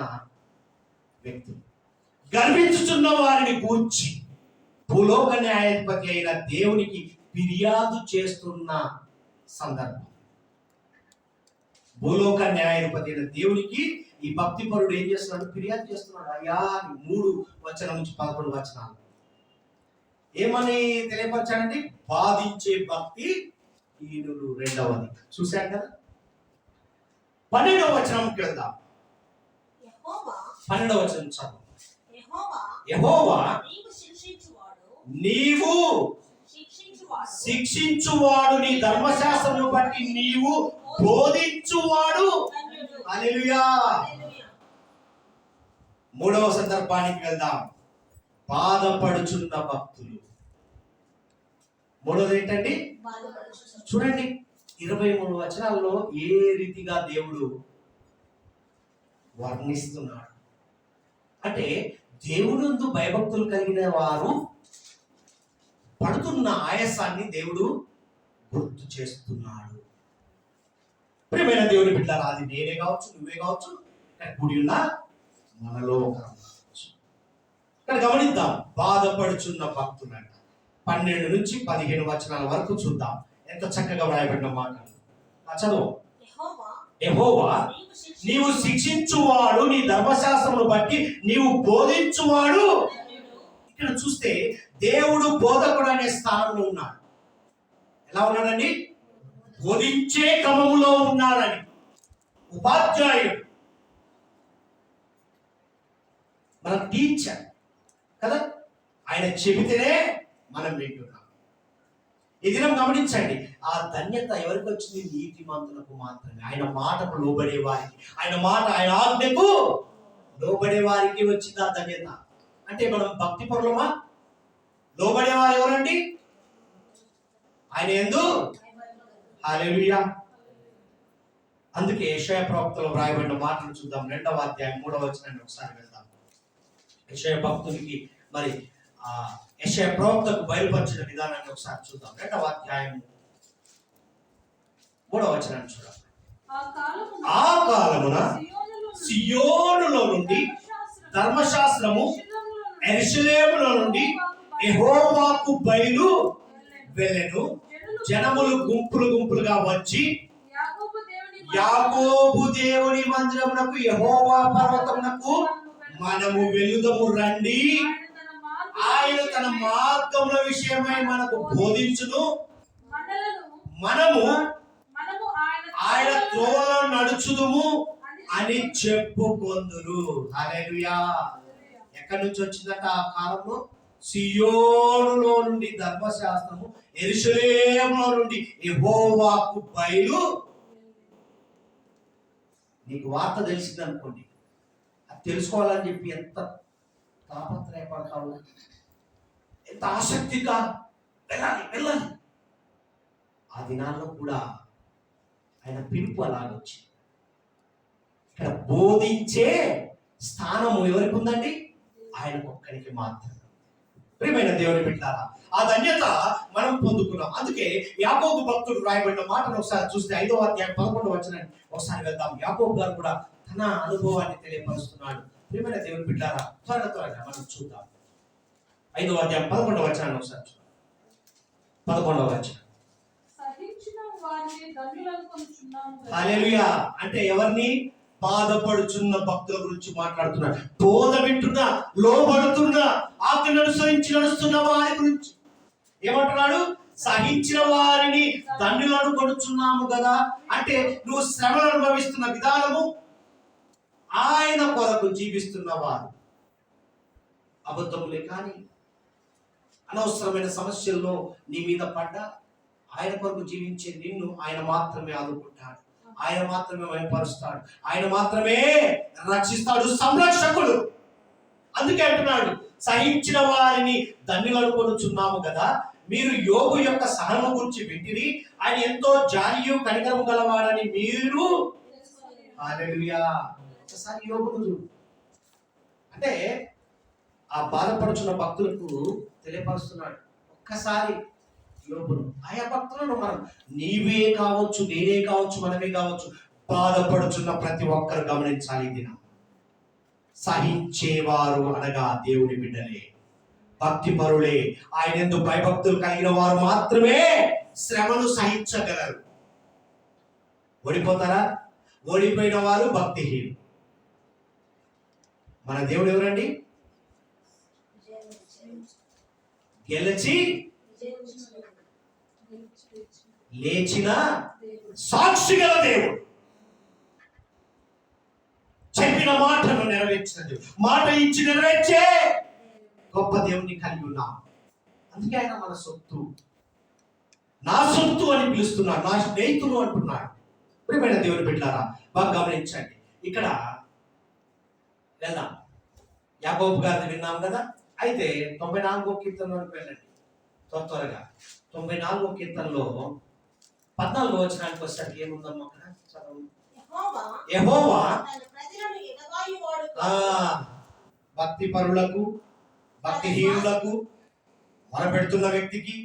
వ్యక్తి, గర్వించుతున్న వారిని గూర్చి భూలోక న్యాయాధిపతి అయిన దేవునికి ఫిర్యాదు చేస్తున్న సందర్భం. భూలోక న్యాయాధిపతి అయిన దేవునికి ఈ భక్తి పరుడు ఏం చేస్తున్నాడు? ఫిర్యాదు చేస్తున్నాడు. అయ్యా, 3 నుంచి 11 వచనాలు ఏమని తెలియపరచాడండి? బాధించే భక్తి ఈనుడు రెండవది. చూశాం కదా. 12వ వచనంకి వెళ్దాం. యెహోవా 12వ వచనం చదువు. యెహోవా నీవు శిక్షించువాడు, నీ ధర్మశాస్త్రమును బట్టి నీవు బోధించువాడు. హల్లెలూయా. 3వ సందర్భానికి వెళ్దాం. బాధపడుచున్న భక్తులు. 3వది ఏంటండి? చూడండి 23 వచనాల్లో ఏ రీతిగా దేవుడు వర్ణిస్తున్నాడు అంటే, దేవునందు భయభక్తులు కలిగిన వారు పడుతున్న ఆయాసాన్ని దేవుడు గుర్తు చేస్తున్నాడు. ప్రియమైన దేవుని బిడ్డలారా, అది నేనే కావచ్చు, నువ్వే కావచ్చు, ఇక్కడ కూడి ఉన్న మనలో కావచ్చు. ఇక్కడ గమనిద్దాం. బాధపడుచున్న భక్తులంట. 12 నుంచి 15 వచనాల వరకు చూద్దాం. ఎంత చక్కగా వ్రాయబడిన మాటలు. చదువు. యెహోవా నీవు శిక్షించువాడు, నీ ధర్మశాస్త్రమును బట్టి నీవు బోధించువాడు. ఇక్కడ చూస్తే దేవుడు బోధకుడు అనే స్థానంలో ఉన్నాడు. ఎలా ఉన్నాడండి? బోధించే క్రమములో ఉన్నాడని. ఉపాధ్యాయుడు, మన టీచర్ కదా. ఆయన చెబితేనే మనం వింటున్నాం. ఈ దినం గమనించండి, ఆ ధన్యత ఎవరికి వచ్చింది? నీతిమంతులకు మాత్రమే. ఆయన మాటకు లోబడే వారికి, ఆయన ఆజ్ఞకు లోబడే వారికి వచ్చింది ఆ ధన్యత. అంటే మనం భక్తి పరులమా? లోబడే వారు ఎవరండి? ఆయన యందు. హల్లెలూయా. అందుకే యెషయా ప్రవక్తలో వ్రాయబడిన మాటలు చూద్దాం. 2వ అధ్యాయం 3వ వచనాన్ని ఒకసారి వెళ్దాం. యెషయా భక్తునికి మరి యెషయా ప్రవక్తకు బయలుపరిచిన విధానాన్ని ఒకసారి చూద్దాం. 2వ అధ్యాయం 3వ వచనాన్ని చూద్దాం. ఆ కాలమున సియోనులో నుండి ధర్మశాస్త్రము, యెరూషలేములో నుండి యెహోవాకు బయలు వెళ్ళెను. జనములు గుంపులు గుంపులుగా వచ్చి యాకోబు దేవుని మందిరమునకు, యెహోవా పర్వతమునకు మనము వెలుదము రండి. ఆయన తన మార్గముల విషయమై మనకు బోధించును. మనము ఆయన త్రోవలో నడుచుదుము అని చెప్పుకొందురు. హల్లెలూయా. ఎక్కడి నుంచి వచ్చిందట ఆ కాలంలో? సియోనులో నుండి ధర్మశాస్త్రము, యెరూషలేములో నుండి యెహోవాకు బయలు. నీకు వార్త తెలిసింది అనుకోండి, అది తెలుసుకోవాలని చెప్పి ఎంత తాపత్రయపడతావు, ఎంత ఆసక్తిగా వెళ్ళాలి. ఆ దినాల్లో కూడా ఆయన పిలుపు అలాగొచ్చింది. ఇక్కడ బోధించే స్థానము ఎవరికి ఉందండి? ఆయనకు ఒక్కరికి మాత్రమే. ప్రియమైన దేవుని బిడ్డలారా, ఆ ధన్యత మనం పొందుకున్నాం. అందుకే యాకోబు భక్తుడు రాయబడిన మాటను ఒకసారి చూస్తే 5వ అధ్యాయం 11వ వచనాన్ని ఒకసారి వెళ్దాం. యాకోబు గారు కూడా తన అనుభవాన్ని తెలియపరుస్తున్నాడు. ప్రియమైన దేవుని బిడ్డలారా, త్వరగా మనం చూద్దాం. 5వ అధ్యాయం 11వ వచనాన్ని ఒకసారి చూద్దాం. 11వ వచనం. హల్లెలూయా. అంటే ఎవరిని? బాధపడుచున్న భక్తుల గురించి మాట్లాడుతున్నాడు. బోధ వింటున్నా, లోబడుతున్నా, ఆజ్ఞను అనుసరించి నడుస్తున్న వారి గురించి ఏమంటున్నాడు? సహించిన వారిని ధన్యులను కొడుచున్నాము కదా. అంటే నువ్వు శ్రమను అనుభవిస్తున్న విధానము, ఆయన కొరకు జీవిస్తున్న వారు అబద్ధములే కానీ అనవసరమైన సమస్యల్లో నీ మీద పడ్డా, ఆయన కొరకు జీవించే నిన్ను ఆయన మాత్రమే ఆదుకుంటాడు, ఆయన మాత్రమే భయపరుస్తాడు, ఆయన మాత్రమే రక్షిస్తాడు, సంరక్షకుడు. అందుకే అంటున్నాడు, సహించిన వారిని ధన్యులను కొనుచున్నాము కదా. మీరు యోబు యొక్క సహనము గురించి వింటిరి, ఆయన ఎంతో జాలియు కనికరము గలవాడని మీరు. హల్లెలూయా. ఒకసారి యోబును చూడు. అంటే ఆ బాధపడుచున్న భక్తులకు తెలియపరుస్తున్నాడు. ఒక్కసారి యోబును, ఆయా భక్తులను మనం, నీవే కావచ్చు, నేనే కావచ్చు, మనమే కావచ్చు, బాధపడుచున్న ప్రతి ఒక్కరు గమనించాలి. ఇది సహించేవారు అనగా దేవుని బిడ్డలే, భక్తి పరులే, ఆయన యందు భయభక్తులు కలిగిన వారు మాత్రమే శ్రమను సహించగలరు. ఓడిపోతారా? ఓడిపోయిన వారు భక్తిహీనులు. మన దేవుడు ఎవరండి? గెలిచి లేచిన సాక్షి గల దేవుడు, చెప్పిన మాటను నెరవేర్చిన దేవుడు, మాట ఇచ్చి నెరవేర్చే గొప్ప దేవుని కలిగి ఉన్నాం. అందుకే ఆయన మన సొత్తు, నా సొత్తు అని పిలుస్తున్నాడు, నా స్నేహితులు అంటున్నాడు. ప్రియమైన దేవుని బిడ్డలారా, బాగా గమనించండి. ఇక్కడ వెళ్దాం. యాకోబు గారిని విన్నాం కదా. అయితే 94వ కీర్తనలోకి వెళ్ళండి త్వరగా. 94వ కీర్తనలో 14వ వచనానికి వచ్చేసరికి ఏముందమ్మా అక్కడ? చదువు. యెహోవా భక్తి పరులకు, భక్తిహీనులకు, మొరపెడుతున్న వ్యక్తికి,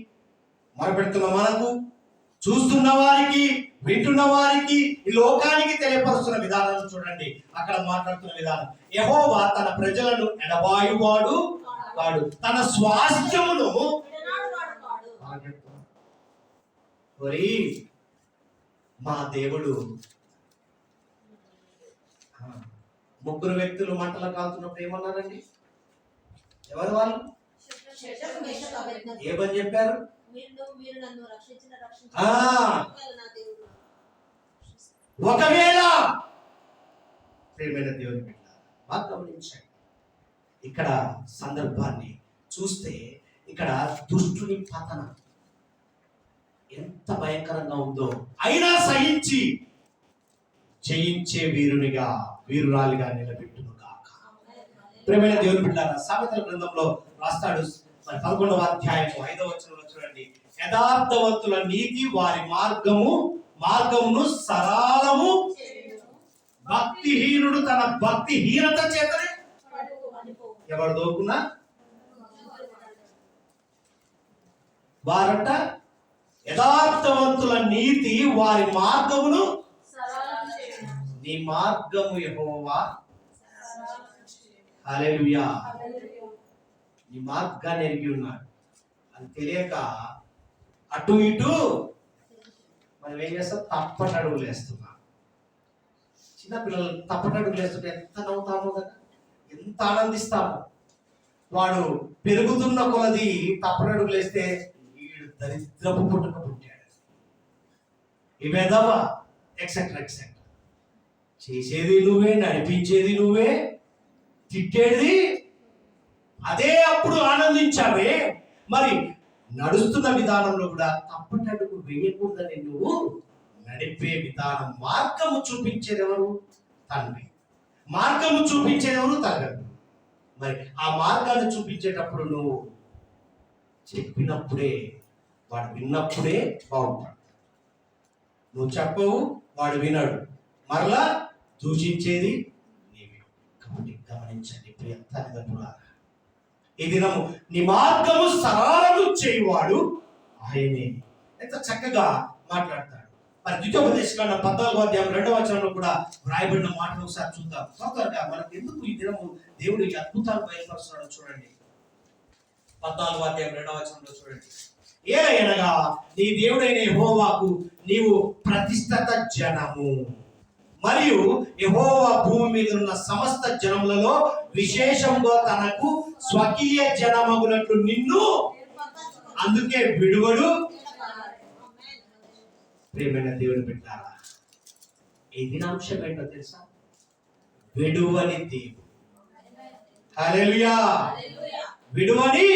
మొరపెడుతున్న మనకు, చూస్తున్న వారికి, వింటున్న వారికి, ఈ లోకానికి తెలియపరుస్తున్న విధానాన్ని చూడండి. అక్కడ మాట్లాడుతున్న విధానం, యెహోవా తన ప్రజలను ఎడబాయువాడు వాడు, తన స్వాస్థ్యమును ఒరి మా దేవుడు. ముగ్గురు వ్యక్తులు మంటలు కాలుతున్నప్పుడు ఏమన్నారండి? ఎవరు వాళ్ళు? ఏమని చెప్పారు? ఒకవేళ ప్రియమైన దేవుని బిడ్డ బాగా గమనించండి. ఇక్కడ సందర్భాన్ని చూస్తే ఇక్కడ దుష్టుని పతనం ఎంత భయంకరంగా ఉందో, అయినా సహించి జయించే వీరునిగా, వీరురాలిగా నిలబెట్టును గాక. ప్రియమైన దేవుని బిడ్డలారా, సామెతల గ్రంథంలో రాస్తాడు, మరి 11వ అధ్యాయము 5వ వచనంలో చూడండి, యథార్థవంతుల నీతి వారి మార్గమును సరళము, భక్తిహీనుడు తన భక్తిహీనత చేతనే ఎవరు దోకున్నా వారంట. యథార్థవంతుల నీతి వారి మార్గమును, నీ మార్గము యెహోవా, హల్లెలూయా, నీ మార్గాన్ని ఎరిగి ఉన్నాడు. అది తెలియక అటు ఇటు మనం ఏం చేస్తాం? తప్పటడుగులు వేస్తున్నాం. చిన్నపిల్లలు తప్పటడుగులు వేస్తుంటే ఎంత నవ్వుతామో కదా, ఎంత ఆనందిస్తామో. వాడు పెరుగుతున్న కొలది తప్పటడుగులు వేస్తే వీడు దరిద్రపు పుట్టుక పుట్టాడు, ఈ వెధవ, ఎక్సెట్రా ఎక్సెట్రా. చేసేది నువ్వే, నడిపించేది నువ్వే, తిట్టేది అదే. అప్పుడు ఆనందించావే, మరి నడుస్తున్న విధానంలో కూడా తప్పటడుగు వేయకూడదని నువ్వు నడిపే విధానం, మార్గము చూపించేది ఎవరు? తండ్రి. మార్గము చూపించేది ఎవరు? తల్లి. మరి ఆ మార్గాన్ని చూపించేటప్పుడు నువ్వు చెప్పినప్పుడే, వాడు విన్నప్పుడే బాగుంటాడు. నువ్వు చెప్పవు, వాడు వినడు, మరలా దూషించేది నీవే. కాబట్టి గమనించండి ప్రియ తల్లిదండ్రులారా, ఈ దినము నీ మార్గము సరళము చేయువాడు ఆయనే. ఎంత చక్కగా మాట్లాడతాడు. మరి ద్వితీయోపదేశకాండం 14వ అధ్యాయం 2వ వచనంలో కూడా వ్రాయబడిన మాటలు ఒకసారి చూద్దాం త్వరగా. మనకు ఎందుకు ఈ దినము దేవుడు ఈ అద్భుతాలు బయలుపరుస్తున్నాడు చూడండి. 14వ అధ్యాయం 2వ వచనంలో చూడండి, ఏలయనగా నీ దేవుడైన యెహోవాకు నీవు ప్రతిష్ఠిత జనము, మరియు యెహోవా భూమి మీద ఉన్న సమస్త జనములలో విశేషంగా తనకు స్వకీయ జనమగునట్లు నిన్ను అందుకే విడువడు. ప్రియమైన దేవుని బిడ్డలారా, ఈ దినాంశం ఏంటో తెలుసా? విడువని దేవుడు. హల్లెలూయా, విడువని.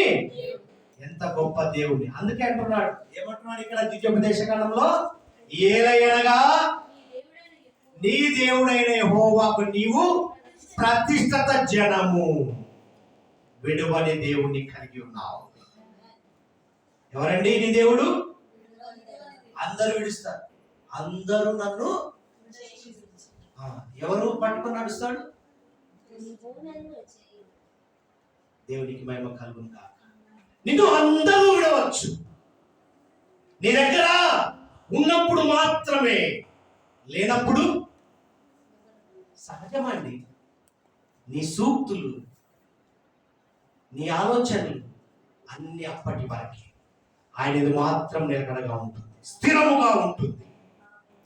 ఎంత గొప్ప దేవుని. అందుకే అంటున్నాడు, ఏమంటున్నాడు ఇక్కడ ద్వితీయోపదేశకాండంలో, ఏలయనగా నీ దేవుడైన యెహోవాకు నీవు ప్రతిష్ఠిత జనము, విడువని దేవుణ్ణి కలిగి ఉన్నావు. ఎవరండి నీ దేవుడు? అందరూ విడుస్తారు, అందరూ నన్ను. ఎవరు పట్టుకొని నడుస్తాడు? దేవునికి మహిమ కలుగును కాక. నిన్ను అందరూ విడవచ్చు, నీ దగ్గర ఉన్నప్పుడు మాత్రమే, లేనప్పుడు సహజమండి. నీ సూక్తులు, నీ ఆలోచనలు అన్ని అప్పటి వరకే. ఆయనది మాత్రం నిలకడగా ఉంటుంది, స్థిరముగా ఉంటుంది.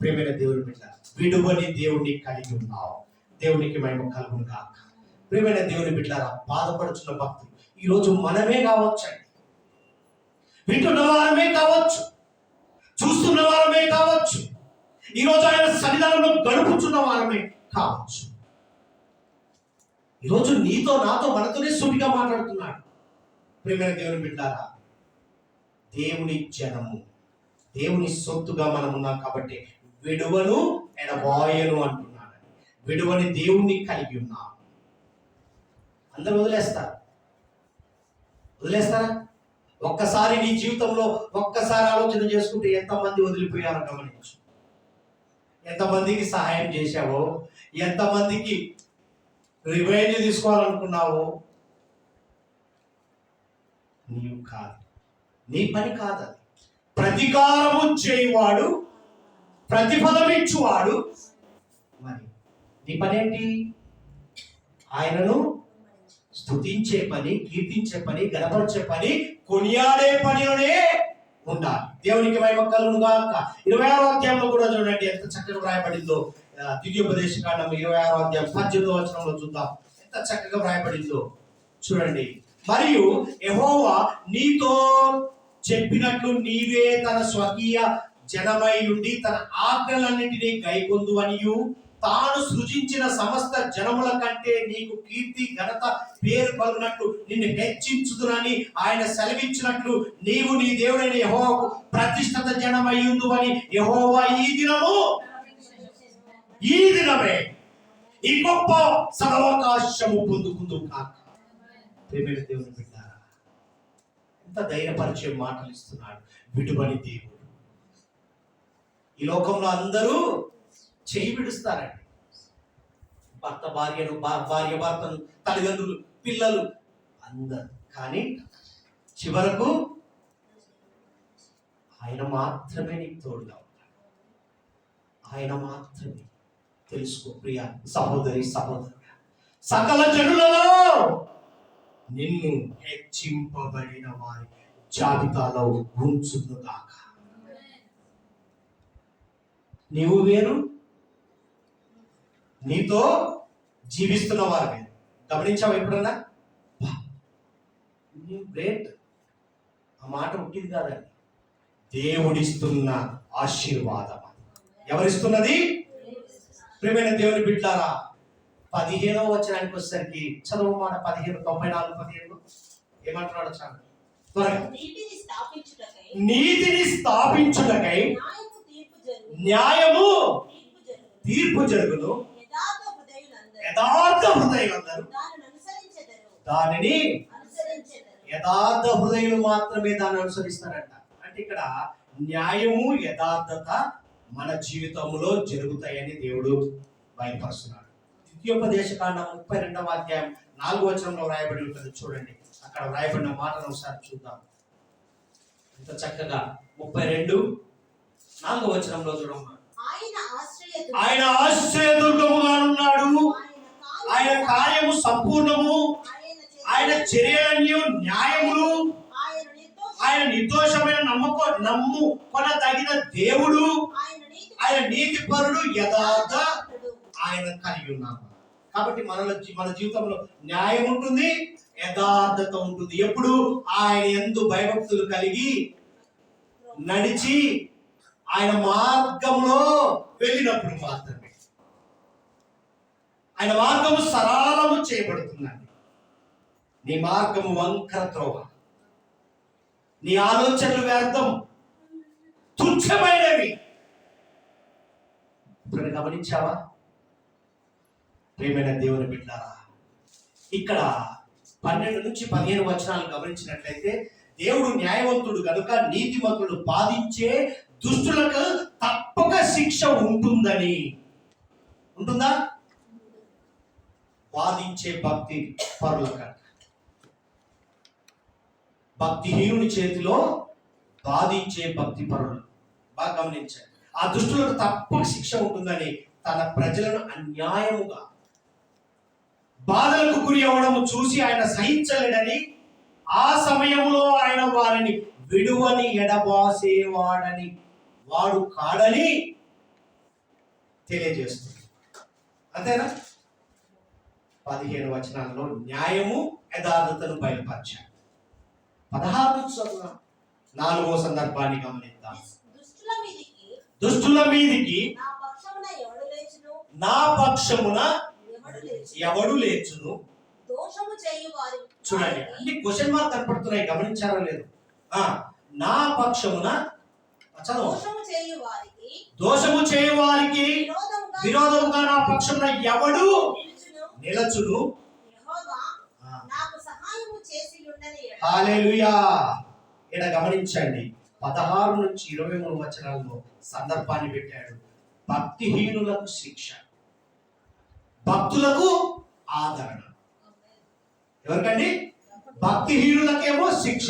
ప్రియమైన దేవుని బిడ్డ, విడువని దేవుణ్ణి కలిగి ఉన్నావు. దేవునికి మహిమ కలుగును గాక. ప్రియమైన దేవుని బిడ్డలారా, బాధపడుచున్న భక్తులు ఈరోజు మనమే కావచ్చండి, వింటున్న వారమే కావచ్చు, చూస్తున్న వారమే కావచ్చు, ఈరోజు ఆయన సన్నిధానంలో గడుపుచున్న వారమే కావచ్చు. ఈరోజు నీతో నాతో మనతోనే సూటిగా మాట్లాడుతున్నాడు. ప్రియమైన దేవుని బిడ్డలారా, దేవుని జనము, దేవుని సొత్తుగా మనం ఉన్నాం కాబట్టి విడువను ఎడబాయను అంటున్నాడు. విడువని దేవుణ్ణి కలిగి ఉన్నాం. అందరూ వదిలేస్తారా? ఒక్కసారి నీ జీవితంలో ఒక్కసారి ఆలోచన చేసుకుంటే ఎంతమంది వదిలిపోయారో గమనించు. ఎంతమందికి సహాయం చేశావో, ఎంతమందికి రివెంజ్ తీసుకోవాలనుకున్నావో. నీవు కాదు, నీ పని కాదు. ప్రతీకారము చేయువాడు, ప్రతిఫలం ఇచ్చువాడు. మరి నీ పని ఏంటి? ఆయనను స్తుతించే పని, కీర్తించే పని, గణపరిచే పని, కొనియాడే పనిలోనే ఉండాలి. దేవునికి మహిమ కలుగును గాక. 26వ అధ్యాయంలో కూడా చూడండి ఎంత చక్కగా వ్రాయబడిందో. ద్వితీయోపదేశకాండం 26వ అధ్యాయం 18వ వచనంలో చూద్దాం ఎంత చక్కగా వ్రాయబడిందో చూడండి. మరియు యెహోవా నీతో చెప్పినట్లు నీవే తన స్వకీయ జనమై నుండి తన ఆజ్ఞలన్నింటినీ గైకొందువనియు, తాను సృజించిన సమస్త జనముల కంటే నీకు కీర్తి ఘనత పేరు కలుగునట్లు నిన్ను హెచ్చించుదునని ఆయన సెలవిచ్చినట్లు నీవు నీ దేవుడైన యెహోవాకు ప్రతిష్ఠిత జనమయ్యుందువని యెహోవా ఈ దినమే ఈ గొప్ప సదవకాశము పొందుకుందు కాక. ప్రియమైన దేవుని బిడ్డారా, ఎంత ధైర్యపరిచే మాటలు ఇస్తున్నాడు. విడువని దేవుడు. ఈ లోకంలో అందరూ చేయి విడుస్తారండి. భర్త భార్యను, భార్య భర్తను, తల్లిదండ్రులు, పిల్లలు అందరు. కానీ చివరకు ఆయన మాత్రమే నీకు తోడుగా ఉంటాడు. ఆయన మాత్రమే. తెలుసుకో ప్రియ సహోదరి, సహోదరుడు, సకల జనులలో నిన్ను హెచ్చింపబడిన వారి జాబితాలో ఉంచునుగాక. నీవు వేరు, నీతో జీవిస్తున్న వారు వేరు. గమనించావు ఎప్పుడన్నా? గ్రేట్. ఆ మాట ఉట్టిది కాదండి, దేవుడిస్తున్న ఆశీర్వాదం. ఎవరిస్తున్నది? ప్రియమైన దేవుని బిడ్డలారా, 15వ వచనానికి వచ్చేసరికి చదువు మాట 15:94-15 ఏమంటున్నాడు? చాలా త్వరగా. నీతిని స్థాపించుటకై న్యాయము తీర్పు జరుగును, యథార్థ హృదయులందరూ దానిని, యథార్థ హృదయులు మాత్రమే దాన్ని అనుసరిస్తారంట. అంటే ఇక్కడ న్యాయము, యథార్థత మన జీవితంలో జరుగుతాయని దేవుడు బయలుపరుస్తున్నాడు. ద్వితీయోపదేశకాండం 32వ అధ్యాయం 4వ వచనంలో వ్రాయబడి ఉంటుంది. చూడండి, అక్కడ వ్రాయబడిన మాటను ఒకసారి చూద్దాం. ఎంత చక్కగా 32:4వ వచనంలో చూడమ్మా. ఆయన ఆశ్రయదుర్గముగా ఉన్నాడు, ఆయన కార్యము సంపూర్ణము, ఆయన చర్యలన్నీ న్యాయములు, ఆయన నిర్దోషమైన నమ్ముకొనదగిన దేవుడు, ఆయన నీతిపరుడు, యథార్థ ఆయన కలిగి ఉన్నాము. కాబట్టి మన జీవితంలో న్యాయం ఉంటుంది, యథార్థత ఉంటుంది. ఎప్పుడు ఆయన యందు భయభక్తులు కలిగి నడిచి ఆయన మార్గంలో వెళ్ళినప్పుడు మాత్రమే. ఆయన మార్గము సరళము చేయబడుతుందండి. నీ మార్గము వంకర త్రోవ, నీ ఆలోచనలు వ్యర్థం, తుచ్చమైనవి. ఇప్పుడు గమనించావా? ప్రియమైన దేవుని బిడ్డలారా, ఇక్కడ 12-15 వచనాలు గమనించినట్లయితే దేవుడు న్యాయవంతుడు కనుక నీతిమంతుడు బాధించే దుష్టులకు తప్పక శిక్ష ఉంటుందని. ఉంటుందా? బాధించే భక్తి పరుల కంటే భక్తిహీనుని చేతిలో బాధించే భక్తి పరులు. బాగా గమనించండి, ఆ దుష్టులకు తప్పక శిక్ష ఉంటుందని తన ప్రజలను అన్యాయముగా బాధలకు గురి అవ్వడము చూసి ఆయన సహించలేడని, ఆ సమయంలో ఆయన వారిని విడువని ఎడబాసేవాడని వాడు కాడని తెలియజేస్తుంది. అంతేనా? 15 వచనాల్లో న్యాయము యథార్థతను బయలుపరిచాడు. 16 చదువున 4వ సందర్భాన్ని గమనిద్దాం. దుష్టుల మీదికి నా పక్షమున ఎవడు లేచును. చూడండి, అన్ని క్వశ్చన్ మార్క్ కనపడుతున్నాయి, గమనించారో లేదు? నా పక్షమున దోషము చేయు వారికి విరోధముగా నా పక్షమున ఎవడు నిలచును. హల్లెలూయా. ఇక్కడ గమనించండి, 16 నుంచి 23 వచనాల్లో సందర్భాన్ని పెట్టాడు. భక్తిహీనులకు శిక్ష, భక్తులకు ఆదరణ. ఎవరికండి? భక్తిహీనులకేమో శిక్ష,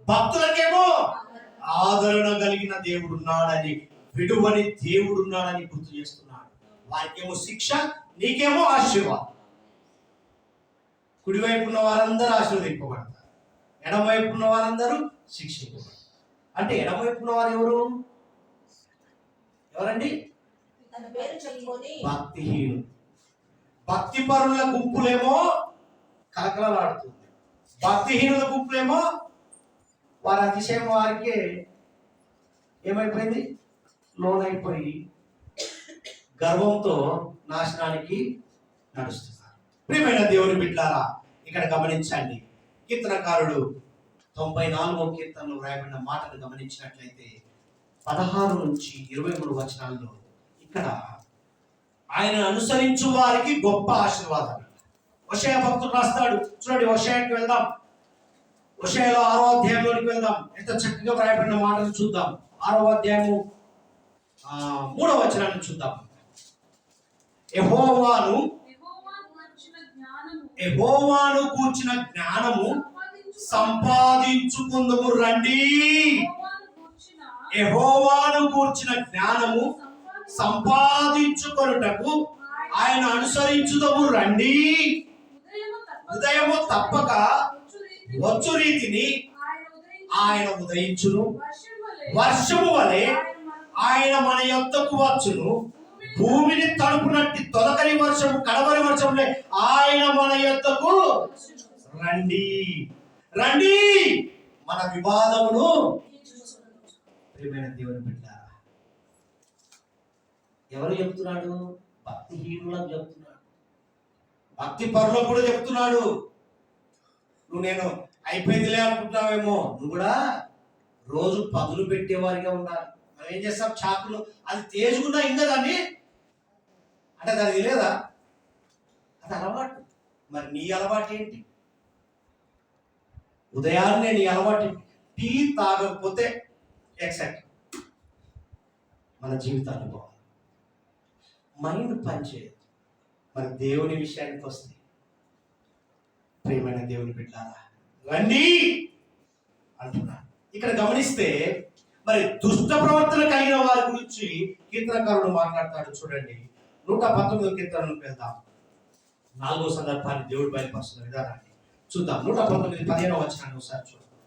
భక్తులకేమో ఆదరణ కలిగిన దేవుడున్నాడని, విడువని దేవుడున్నాడని గుర్తు చేస్తున్నాడు. వారికేమో శిక్ష, నీకేమో ఆశీర్వాదం. కుడివైపు ఉన్న వారందరూ ఆశీర్వదింపబడతారు, ఎడమవైపు ఉన్న వారందరూ శిక్షింపబడతారు. అంటే ఎడమవైపు ఉన్న వారు ఎవరండి? భక్తిహీనులు. భక్తి పరుల గుంపులేమో కలకలలాడుతుంది, భక్తిహీనుల గుంపులేమో వారి అతిశయం వారికి ఏమైపోయింది? లోనైపోయి గర్వంతో నాశనానికి నడుస్తున్నారు. ప్రియమైన దేవుని బిడ్డలారా, ఇక్కడ గమనించండి, కీర్తనకారుడు 94వ కీర్తనలో వ్రాయబడిన మాటను గమనించినట్లయితే 16 నుంచి 23 వచనాల్లో ఇక్కడ ఆయన అనుసరించు వారికి గొప్ప ఆశీర్వాదం హోషేయ భక్తుడు రాస్తాడు. చూడండి, హోషేయకి వెళ్దాం. హోషేయలో 6వ అధ్యాయంలోనికి వెళ్దాం. ఎంత చక్కగా వ్రాయబడిన మాటలు చూద్దాం. 6వ అధ్యాయము 3వ వచనాన్ని చూద్దాం. యెహోవాను కూర్చిన జ్ఞానము సంపాదించుకుందుము రండి. యెహోవాను కూర్చిన జ్ఞానము సంపాదించుకొనుటకు ఆయన అనుసరించుదము రండి. ఉదయము తప్పక వచ్చు రీతిని ఆయన ఉదయించును, వర్షము వలె ఆయన మన యొద్దకు వచ్చును. భూమిని తడుపునట్టి తొలకరి వర్షము కడవరి వర్షంలే ఆయన మన యొద్దకు రండి. రండి, మన వివాదమును. ప్రియమైన దేవుని బిడ్డలారా, ఎవరు చెప్తున్నాడు? భక్తిహీనులకు చెప్తున్నాడు, భక్తి పరులకు కూడా చెప్తున్నాడు. నువ్వు నేను అయిపోయిందిలే అనుకుంటున్నావేమో, నువ్వు కూడా రోజు పదులు పెట్టేవారిగా ఉండాలి. మనం ఏం చేస్తాం? చాకులు అది తేజుకున్నా ఇంకా దాన్ని అంటే దానికి తెలియదా? అది అలవాటు. మరి నీ అలవాటు ఏంటి? ఉదయాన్నే నీ అలవాటు ఏంటి? టీ తాగకపోతే ఎక్సెప్ట్ మన జీవితాన్ని బాగుంది, మైండ్ పనిచేయదు. మరి దేవుని విషయానికి వస్తే, ప్రియమైన దేవుని బిడ్డలారా, రండి అంటున్నాడు. ఇక్కడ గమనిస్తే మరి దుష్ట ప్రవర్తన కలిగిన వారి గురించి కీర్తనకారుడు మాట్లాడతాడు. చూడండి, 119 కీర్తనలకు వెళ్దాం. 4వ సందర్భాన్ని దేవుడు బయలుపరుస్తున్న విధానాన్ని చూద్దాం. 119 15వ వచనాన్ని ఒకసారి చూద్దాం.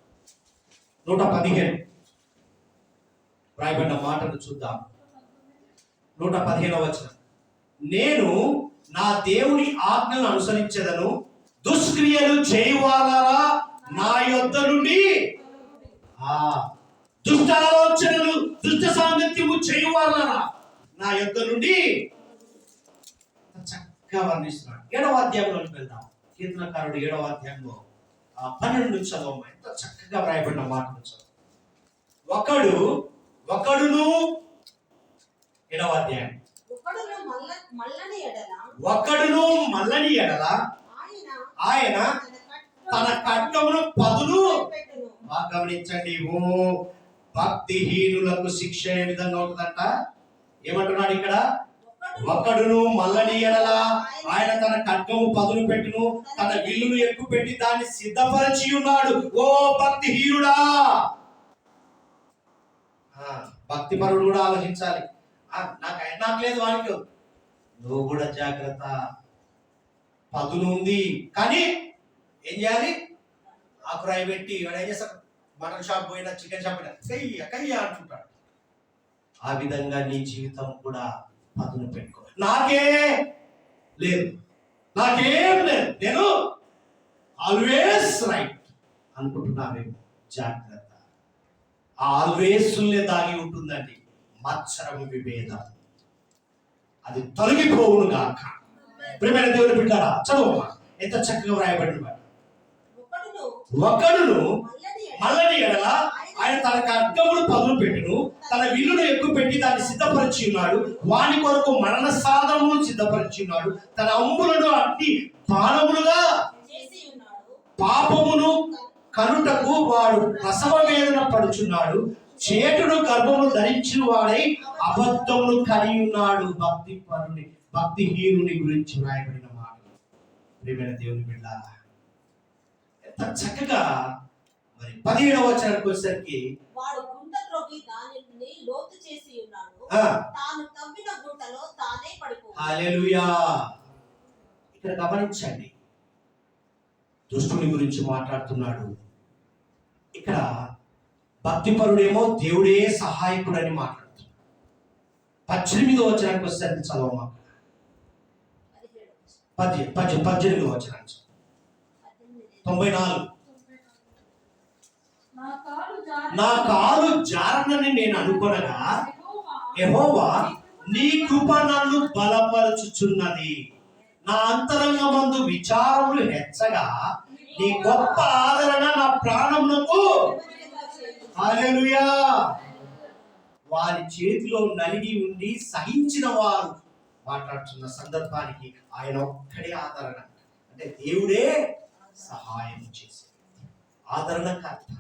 115 రాయబడిన మాటను చూద్దాం. 115వ వచనం, నేను నా దేవుని ఆజ్ఞలను అనుసరించెదను, దుష్క్రియలు చేయవాలరా నా యొద్ద నుండి, దుష్ట ఆలోచనలు దుష్ట సాంగత్యము చేయవాలరా నా యొద్ద నుండి. చక్కగా వర్ణిస్తున్నాడు. 7వ అధ్యాయంలోకి వెళ్దాం. కీర్తనకారుడు 7వ అధ్యాయంలో 12 నుంచి చదవమ్మ. ఎంత చక్కగా వ్రాయబడిన మాటలు చదువు. ఒకడును 7వ అధ్యాయం, ఒకడును మల్లని ఎడల ఆయన తన ఖడ్గమును పదును. బాగా గమనించండి, ఓ భక్తిహీనులకు శిక్ష ఏ విధంగా ఉంటుందంట? ఏమంటున్నాడు ఇక్కడ? ఒకడును మల్లని ఎడల ఆయన తన ఖడ్గము పదును పెట్టును, తన విల్లును ఎక్కుపెట్టి దాన్ని సిద్ధపరిచి ఉన్నాడు. ఓ భక్తిహీనుడా, భక్తిపరుడు కూడా ఆలోచించాలి. నాకు లేదు వాడికి, నువ్వు కూడా జాగ్రత్త. పదును ఉంది కానీ ఏం చేయాలి? ఆకురాయి పెట్టి వాడు ఏం చేస్తాడు? మటన్ షాప్ పోయినా, చికెన్ షాప్ పోయినా కయ్య అంటుంటాడు. ఆ విధంగా నీ జీవితం కూడా పదును పెట్టుకో. నాకేం లేదు, నేను ఆల్వేస్ రైట్ అనుకుంటున్నావేమో, జాగ్రత్త. ఆ ఆల్వేస్లే దాగి ఉంటుందండి మత్సరము, విభేదం. అది తొలగిపోవును గాక. ప్రియమైన దేవుని బిడ్డలారా, చదువు ఎంత చక్కగా వ్రాయబడిన. ఒకడును మల్లని ఎడల ఆయన తన ఖడ్గమును పదును పెట్టును, తన విల్లును ఎక్కువ పెట్టి దాన్ని సిద్ధపరిచి ఉన్నాడు. వాని కొరకు మరణ సాధనమును సిద్ధపరిచి ఉన్నాడు. తన అంబులను అట్టి బాణములుగా పాపమును కనుటకు వాడు ప్రసవ వేదన పడుచున్నాడు. చేటును గర్భమును ధరించిన వాడై అబద్ధమును కలిగి ఉన్నాడు. భక్తిహీనుని గురించి వ్రాయబడిన మాట. ప్రియమైన దేవుని బిడ్డలారా, ఎంత చక్కగా. మరి 17వ వచనానికి వచ్చేసరికి వాడు గుంట త్రవ్వి దానిని లోతు చేసి ఉన్నాడు, తాను తవ్విన గుంటలో తానే పడిపోయాడు. హల్లెలూయా. ఇక్కడ గమనించండి, దుష్టుని గురించి మాట్లాడుతున్నాడు. ఇక్కడ భక్తిపరుడేమో దేవుడే సహాయకుడు అని మాట్లాడుతున్నాడు. 18వ వచనానికి వచ్చేసరికి చదవమా. 18వ వచనానికి 94. నా కాలు జారనని నేను అనుకొనగా యెహోవా నీ కృప నన్ను బలపరచుచున్నది. నా అంతరంగమందు విచారములు హెచ్చగా నీ గొప్ప ఆదరణ నా ప్రాణమునకు. హల్లెలూయా. వారి చేతిలో నలిగి ఉండి సహించిన వారు మాట్లాడుతున్న సందర్భానికి ఆయన ఒక్కడే ఆదరణ. అంటే దేవుడే సహాయం చేసే ఆదరణకర్త.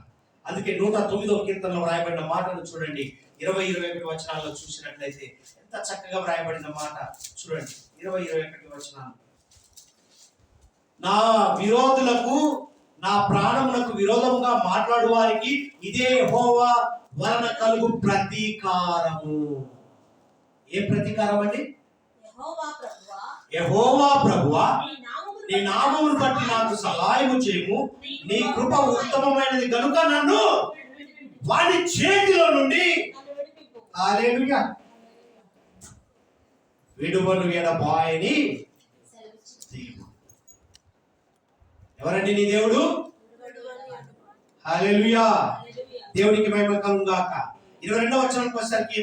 అందుకే 109వ కీర్తనలో వ్రాయబడిన మాటను చూడండి. 20-21 వచనాల్లో చూసినట్లయితే ఎంత చక్కగా వ్రాయబడిన మాట చూడండి. 20-21 వచనాలు. నా విరోధులకు, నా ప్రాణములకు విరోధముగా మాట్లాడు వారికి ఇదే యెహోవా వలన కలుగు ప్రతీకారము. ఏ ప్రతీకారం అండి? యెహోవా ప్రభువా, నీ నామమును బట్టి నాకు సహాయము చేయము. నీ కృప ఉత్తమమైనది గనుక నన్ను వాని చేతిలో నుండి హల్లెలూయా విడువను ఎడబాయని. ఎవరండి నీ దేవుడు? హల్లెలూయా. దేవునికి మహిమ కలుగును గాక. 22వ వచనానికి వచ్చేసరికి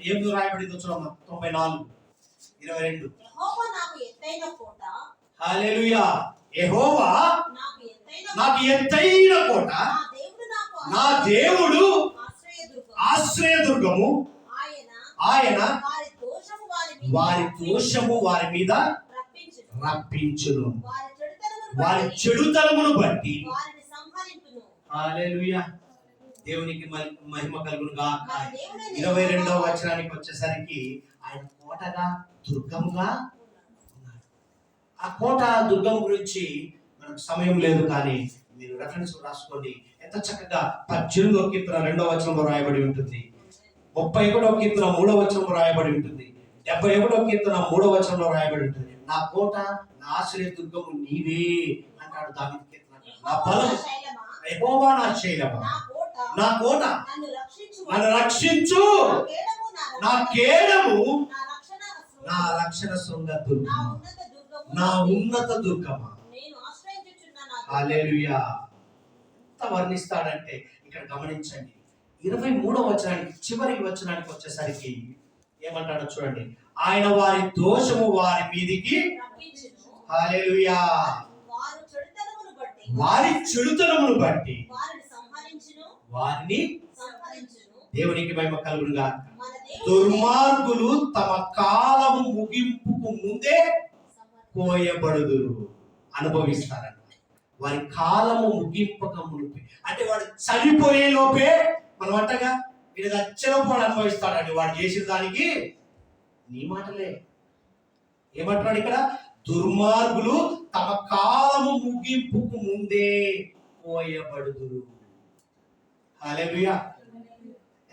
ఏం రాయబడిందో చూడమ్మా. 94:22. యెహోవా నాకు ఎత్తైన కోట. హల్లెలూయా. యెహోవా నాకు ఎత్తైన కోట, నా దేవుడు ఆశ్రయదుర్గము. ఆయన వారి దోషము వారి మీద రప్పించును, వారి చెడుతనమును బట్టి. హల్లెలూయా. దేవునికి మహిమ కలుగును గాక. 22వ వచనానికి వచ్చేసరికి ఆయన కోటగా, దుర్గముగా ఉన్నాడు. ఆ కోట, దుర్గం గురించి మనకు సమయం లేదు, కానీ మీరు రెఫరెన్స్ రాసుకోండి. ఎంత చక్కగా 18వ కీర్తన 2వ వచనంలో రాయబడి ఉంటుంది. 31వ కీర్తన 3వ వచనంలో రాయబడి ఉంటుంది. 71వ కీర్తన 3వ వచనంలో రాయబడి ఉంటుంది. నా కోట, నా ఆశ్రయ దుర్గము నీవే అంటాడు దావీదు కీర్తన. నా బలం యెహోవా, నా శైలమా, నా కోట, నన్ను రక్షించు, నా కేడము, నా రక్షణ శృంగ దుర్గము, నా ఉన్నత దుర్గమా. హల్లెలూయా. ఎంత వర్ణిస్తాడంటే ఇక్కడ గమనించండి. 23వ వచనానికి, చివరి వచనానికి వచ్చేసరికి ఏమంటాడో చూడండి. ఆయన వారి దోషము వారి మీదికి. హల్లెలూయా. వారి చెడుతనమును బట్టి వారిని. దేవునికి మహిమ కలుగును గాక. దుర్మార్గులు తమ కాలము ముగింపుకు ముందే కోయబడుదురు, అనుభవిస్తారంట. వారి కాలము ముగింపక మునిపి అంటే వాడు చనిపోయే లోపే, మనం అంటగా వీడు దచ్చలోపు వాడు అనుభవిస్తాడండి. వాడు చేసిన దానికి నీ మాటలే. ఏమంటున్నాడు ఇక్కడ? దుర్మార్గులు తమ కాలము ముగింపుకు ముందే కోయబడుదురు. హల్లెలూయా.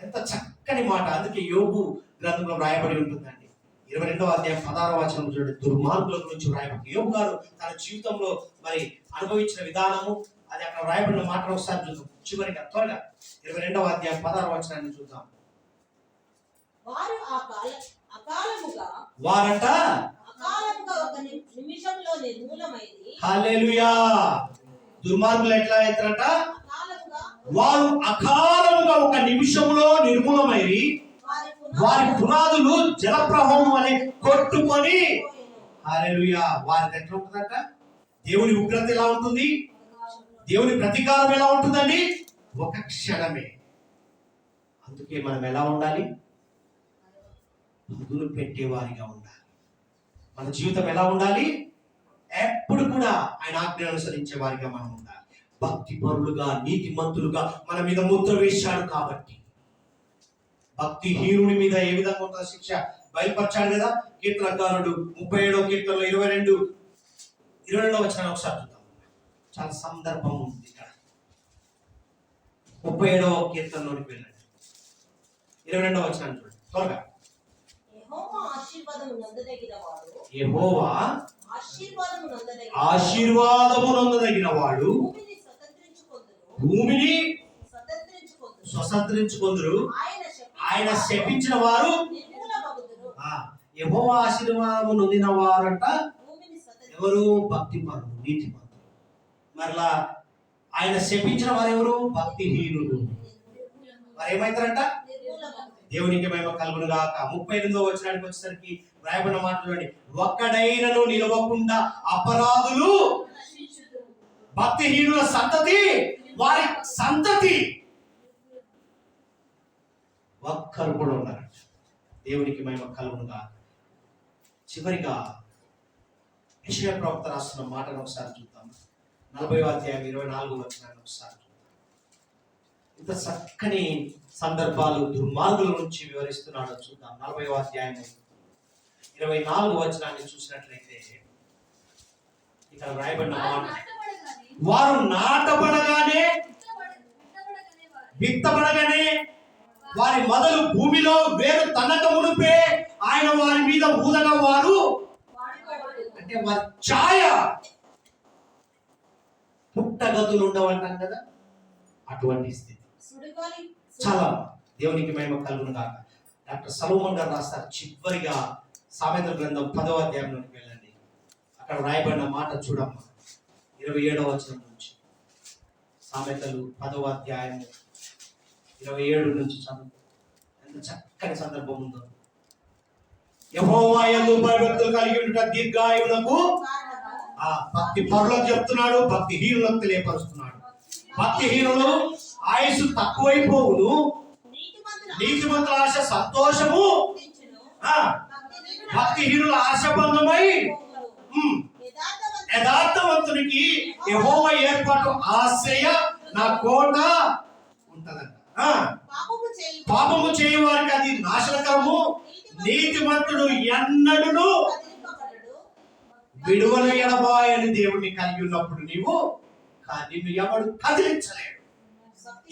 ఎంత చక్కని మాట. అందుకే యోబు గ్రంథంలో రాయబడి ఉంటుందండి. 22వ అధ్యాయం 16వ వచనం చూడండి. దుర్మార్గుల గురించి రాయబడి యోబు గారు తన జీవితంలో మరి అనుభవించిన విధానము అది అక్కడ రాయబడిన మాటను ఒకసారి చూద్దాం. చివరిగా త్వరగా 22వ అధ్యాయం 16వ వచనాన్ని చూద్దాం. వారు అకాలముగా ఒక నిమిషంలో నిర్మూలమైంది. హల్లెలూయా. దుర్మార్గులు ఎట్లా అవుతారట? అకాలముగా వారు అకాలముగా ఒక నిమిషంలో నిర్మూలమైరి, వారి పునాదులు జలప్రవాహం వలె కొట్టుకొని. హల్లెలూయా. వారికి ఎట్లా ఉంటుందంట? దేవుని ఉగ్రత ఎలా ఉంటుంది? దేవుని ప్రతీకారం ఎలా ఉంటుందండి? ఒక క్షణమే. అందుకే మనం ఎలా ఉండాలి? పదును పెట్టేవారిగా ఉండాలి. మన జీవితం ఎలా ఉండాలి? ఎప్పుడు కూడా ఆయన ఆజ్ఞ అనుసరించే వారిగా మనం ఉండాలి. భక్తి పరులుగా, నీతిమంతులుగా మన మీద ముద్ర వేశాడు కాబట్టి. భక్తి హీనుడి మీద ఏ విధంగా ఉంటుందో శిక్ష బయలుపరిచాడు కదా కీర్తనకారుడు. 37వ కీర్తనలో 22వ వచనం ఒకసారి చూద్దాం. చాలా సందర్భం ఉంది ఇక్కడ. 37వ కీర్తనలోనికి వెళ్ళండి. 22వ వచనం చూడండి త్వరగా. యెహోవా ఆశీర్వాదము నొందదగిన వాడు భూమిని స్వతంత్రించుకొందురు, ఆయన శపించిన వారు. యెహోవా ఆశీర్వాదము నొందిన వారంట ఎవరు? భక్తి పరులు, నీతి పరులు. మరలా ఆయన శపించిన వారు ఎవరు? భక్తిహీనులు. మరి ఏమైతారంట? దేవునికి మహిమ కలుగును గాక. 38వ వచనానికి వచ్చేసరికి రాయబడిన మాట చూడండి. ఒక్కడైనను నిలవకుండా అపరాధులు, భక్తిహీనుల సంతతి, వారి సంతతి ఒక్కరు కూడా ఉన్నారంట. దేవునికి మహిమ కలుగును గాక. చివరిగా యెషయా ప్రవక్త రాస్తున్న మాటను ఒకసారి చూద్దాం. 40వ అధ్యాయం 24వ వచనాన్ని ఒకసారి చూద్దాం. ఇంత చక్కని సందర్భాలు దుర్మార్గుల నుంచి వివరిస్తున్నాడో చూద్దాం. 40వ అధ్యాయం 24వ వచనాన్ని చూసినట్లయితే ఇక్కడ రాయబడిన మాట, వారు నాటబడగానే విత్తబడగానే వారి మొదలు భూమిలో వేరు తనక మునిపే ఆయన వారి మీద ఊదగా వారు అంటే వారి ఛాయ పుట్టగతులు ఉండవంటాం కదా, అటువంటి స్థితి. చాలా దేవునికి మహిమ కలుగును గాక. డాక్టర్ సలోమన్ గారు రాస్తారు. చివరిగా సామెతల గ్రంథం 10వ అధ్యాయంలోకి వెళ్ళండి. అక్కడ రాయబడిన మాట చూడమ్మా. 27వ వచనం నుంచి సామెతలు 10వ అధ్యాయం 27 నుంచి చదువు. ఎంత చక్కని సందర్భం ఉందో. యెహోవా యందు భయభక్తులు కలిగి ఉండుట దీర్ఘాయువునకు. భక్తి పరులకు చెప్తున్నాడు, భక్తిహీనులకు తెలియపరుస్తున్నాడు. భక్తిహీనులు ఆయుసు తక్కువైపోవును, నీతిమంతుల ఆశ సంతోషము, భక్తిహీనుల ఆశభంగమై యథార్థవంతునికి యెహోవా ఏర్పాటు ఆశ్రయ నా కోట ఉంటదంట. పాపము చేయు వారికి అది నాశనకరము, నీతిమంతుడు ఎన్నడును విడువల ఎడబాయని దేవుడిని కలిగి ఉన్నప్పుడు నిన్ను ఎవడు కదిలించలేడు.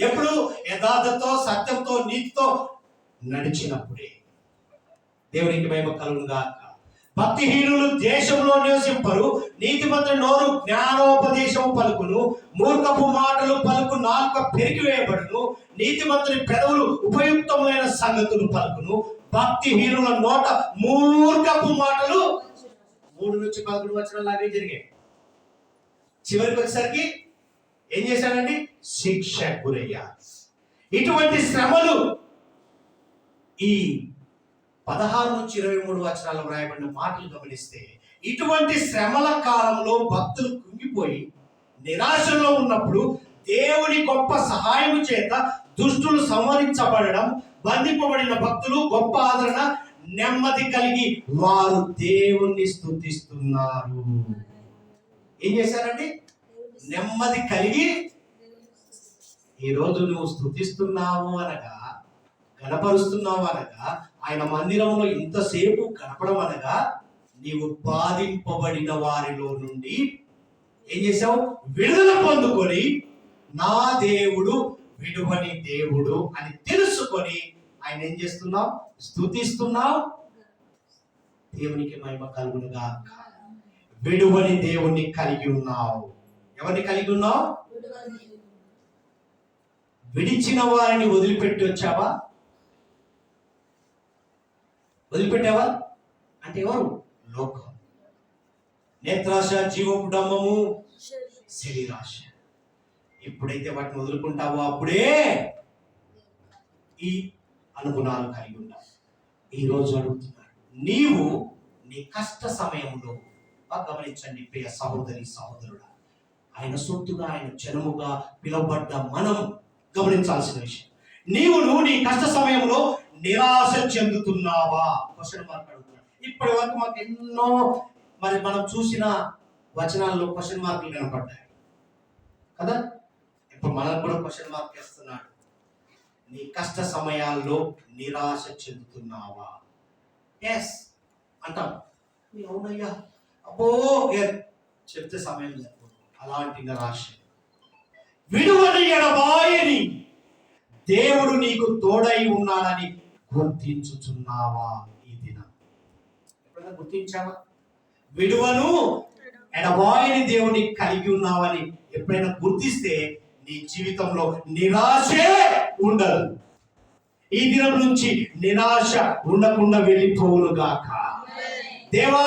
ఎప్పుడు? యథార్థతో, సత్యంతో, నీతితో నడిచినప్పుడే. దేవునికి మహిమ కలుగును గాక. భక్తిహీనులు దేశంలో నివసింపరు, నీతిమంతుని నోరు జ్ఞానోపదేశము పలుకును, మూర్ఖపు మాటలు పలుకు నాలుక పెరిగివేయబడును, నీతిమంతుని పెదవులు ఉపయుక్తమైన సంగతులు పలుకును, భక్తిహీనుల నోట మూర్ఖపు మాటలు. 3 నుంచి 11 వచనాలు అవే జరిగాయి. చివరికి వచ్చేసరికి ఏం చేశాడండి? శిక్ష గురయ్యారు. ఇటువంటి శ్రమలు ఈ 16 నుంచి 23 వచనాల్లో వ్రాయబడిన మాటలు గమనిస్తే, ఇటువంటి శ్రమల కాలంలో భక్తులు కుంగిపోయి నిరాశలో ఉన్నప్పుడు దేవుని గొప్ప సహాయం చేత దుష్టులు సంహరించబడడం, బంధింపబడిన భక్తులు గొప్ప ఆదరణ, నెమ్మది కలిగి వారు దేవుణ్ణి స్తుతిస్తున్నారు. ఏం చేశారండి? నెమ్మది కలిగి. ఈరోజు నువ్వు స్తుతిస్తున్నావు అనగా, గణపరుస్తున్నావు అనగా, ఆయన మందిరంలో ఇంతసేపు గడపడం అనగా, నీవు బాధింపబడిన వారిలో నుండి ఏం చేశావు? విడుదల పొందుకొని నా దేవుడు విడువని దేవుడు అని తెలుసుకొని ఆయన ఏం చేస్తున్నావు? స్తుతిస్తున్నావు. దేవునికి మహిమ కలుగునుగా. విడువని దేవుణ్ణి కలిగి ఉన్నావు. ఎవరిని కలిగి ఉన్నావు? విడిచిన వారిని వదిలిపెట్టి వచ్చావా? వదిలిపెట్టావా? అంటే ఎవరు? లోకం, నేత్రాశ, జీవపు డంబము, శరీరాశ. ఎప్పుడైతే వాటిని వదులుకుంటావో అప్పుడే ఈ అనుగుణాలు కలిగి ఉంటావు. ఈరోజు అడుగుతున్నాడు, నీవు నీ కష్ట సమయంలో గమనించండి ప్రియ సహోదరి సహోదరుడా, ఆయన సొత్తుగా, ఆయన జనముగా పిలువబడ్డ మనం గమనించాల్సిన విషయం, నువ్వు నీ కష్ట సమయంలో నిరాశ చెందుతున్నావా? క్వశ్చన్ మార్క్ అడుగుతున్నాడు. ఇప్పటి వరకు మాకు ఎన్నో మనం చూసిన వచనాల్లో క్వశ్చన్ మార్కులు కనపడ్డాయి కదా. ఇప్పుడు మనకు కూడా క్వశ్చన్ మార్క్ వేస్తున్నాడు. నీ కష్ట సమయాల్లో నిరాశ చెందుతున్నావా? ఎస్ అంటాం. అవునయ్యా, అబ్బో చెప్తే సమయం సరిపోదు. అలాంటి నిరాశ, విడువని ఎడబాయని దేవుడు నీకు తోడై ఉన్నాడని గుర్తించుచున్నావా? ఈ దినం ఎప్పుడైనా గుర్తించావా? విడువను ఎడబాయని దేవుని కలిగి ఉన్నావని ఎప్పుడైనా గుర్తిస్తే నీ జీవితంలో నిరాశే ఉండదు. ఈ దినం నుంచి నిరాశ ఉండకుండా వెళ్ళిపోవునుగాక. దేవా,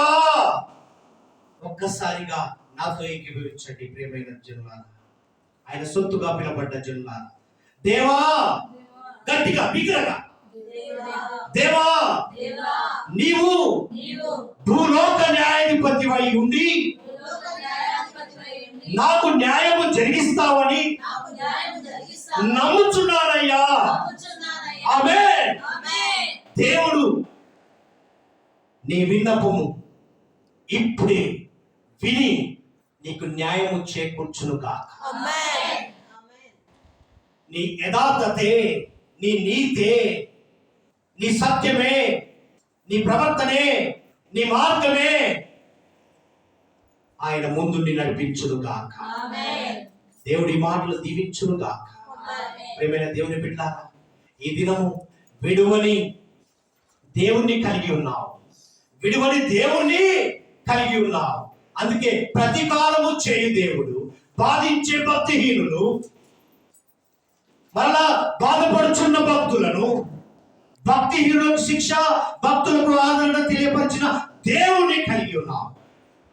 ఒక్కసారిగా నాతో ఏకీభవించండి ప్రియమైన జనులారా, ఆయన సొత్తుగా పిలబడ్డ జనులారా. దేవా, గట్టిగా బిగ్గరగా, దేవా, నీవు భూలోక న్యాయాధిపతివై ఉండి నాకు న్యాయము జరిగిస్తావని నమ్ముచున్నానయ్యా. ఆమేన్. దేవుడు నీ విన్నపము ఇప్పుడే విని నీకు న్యాయము చేకూర్చునుగా. నీ యథార్థతే, నీ నీతే, నీ సత్యమే, నీ ప్రవర్తనే, నీ మార్గమే ఆయన ముందు నడిపించునుగాక. దేవుడి మాటలు దీవించునుగాక. ప్రియమైన దేవుని బిడ్డలారా, ఈ దినము విడువని దేవుణ్ణి కలిగి ఉన్నావు. విడువని దేవుణ్ణి కలిగి ఉన్నావు. అందుకే ప్రతికారము చేయు దేవుడు, బాధించే భక్తిహీనులు, మరలా బాధపడుచున్న భక్తులను, భక్తిహీనులకు శిక్ష, భక్తులకు ఆదరణ తెలియపరిచిన దేవుణ్ణి కలిగి ఉన్నావు.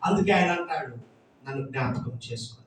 అందుకే ఆయన అంటాడు, నన్ను జ్ఞాపకం చేసుకో.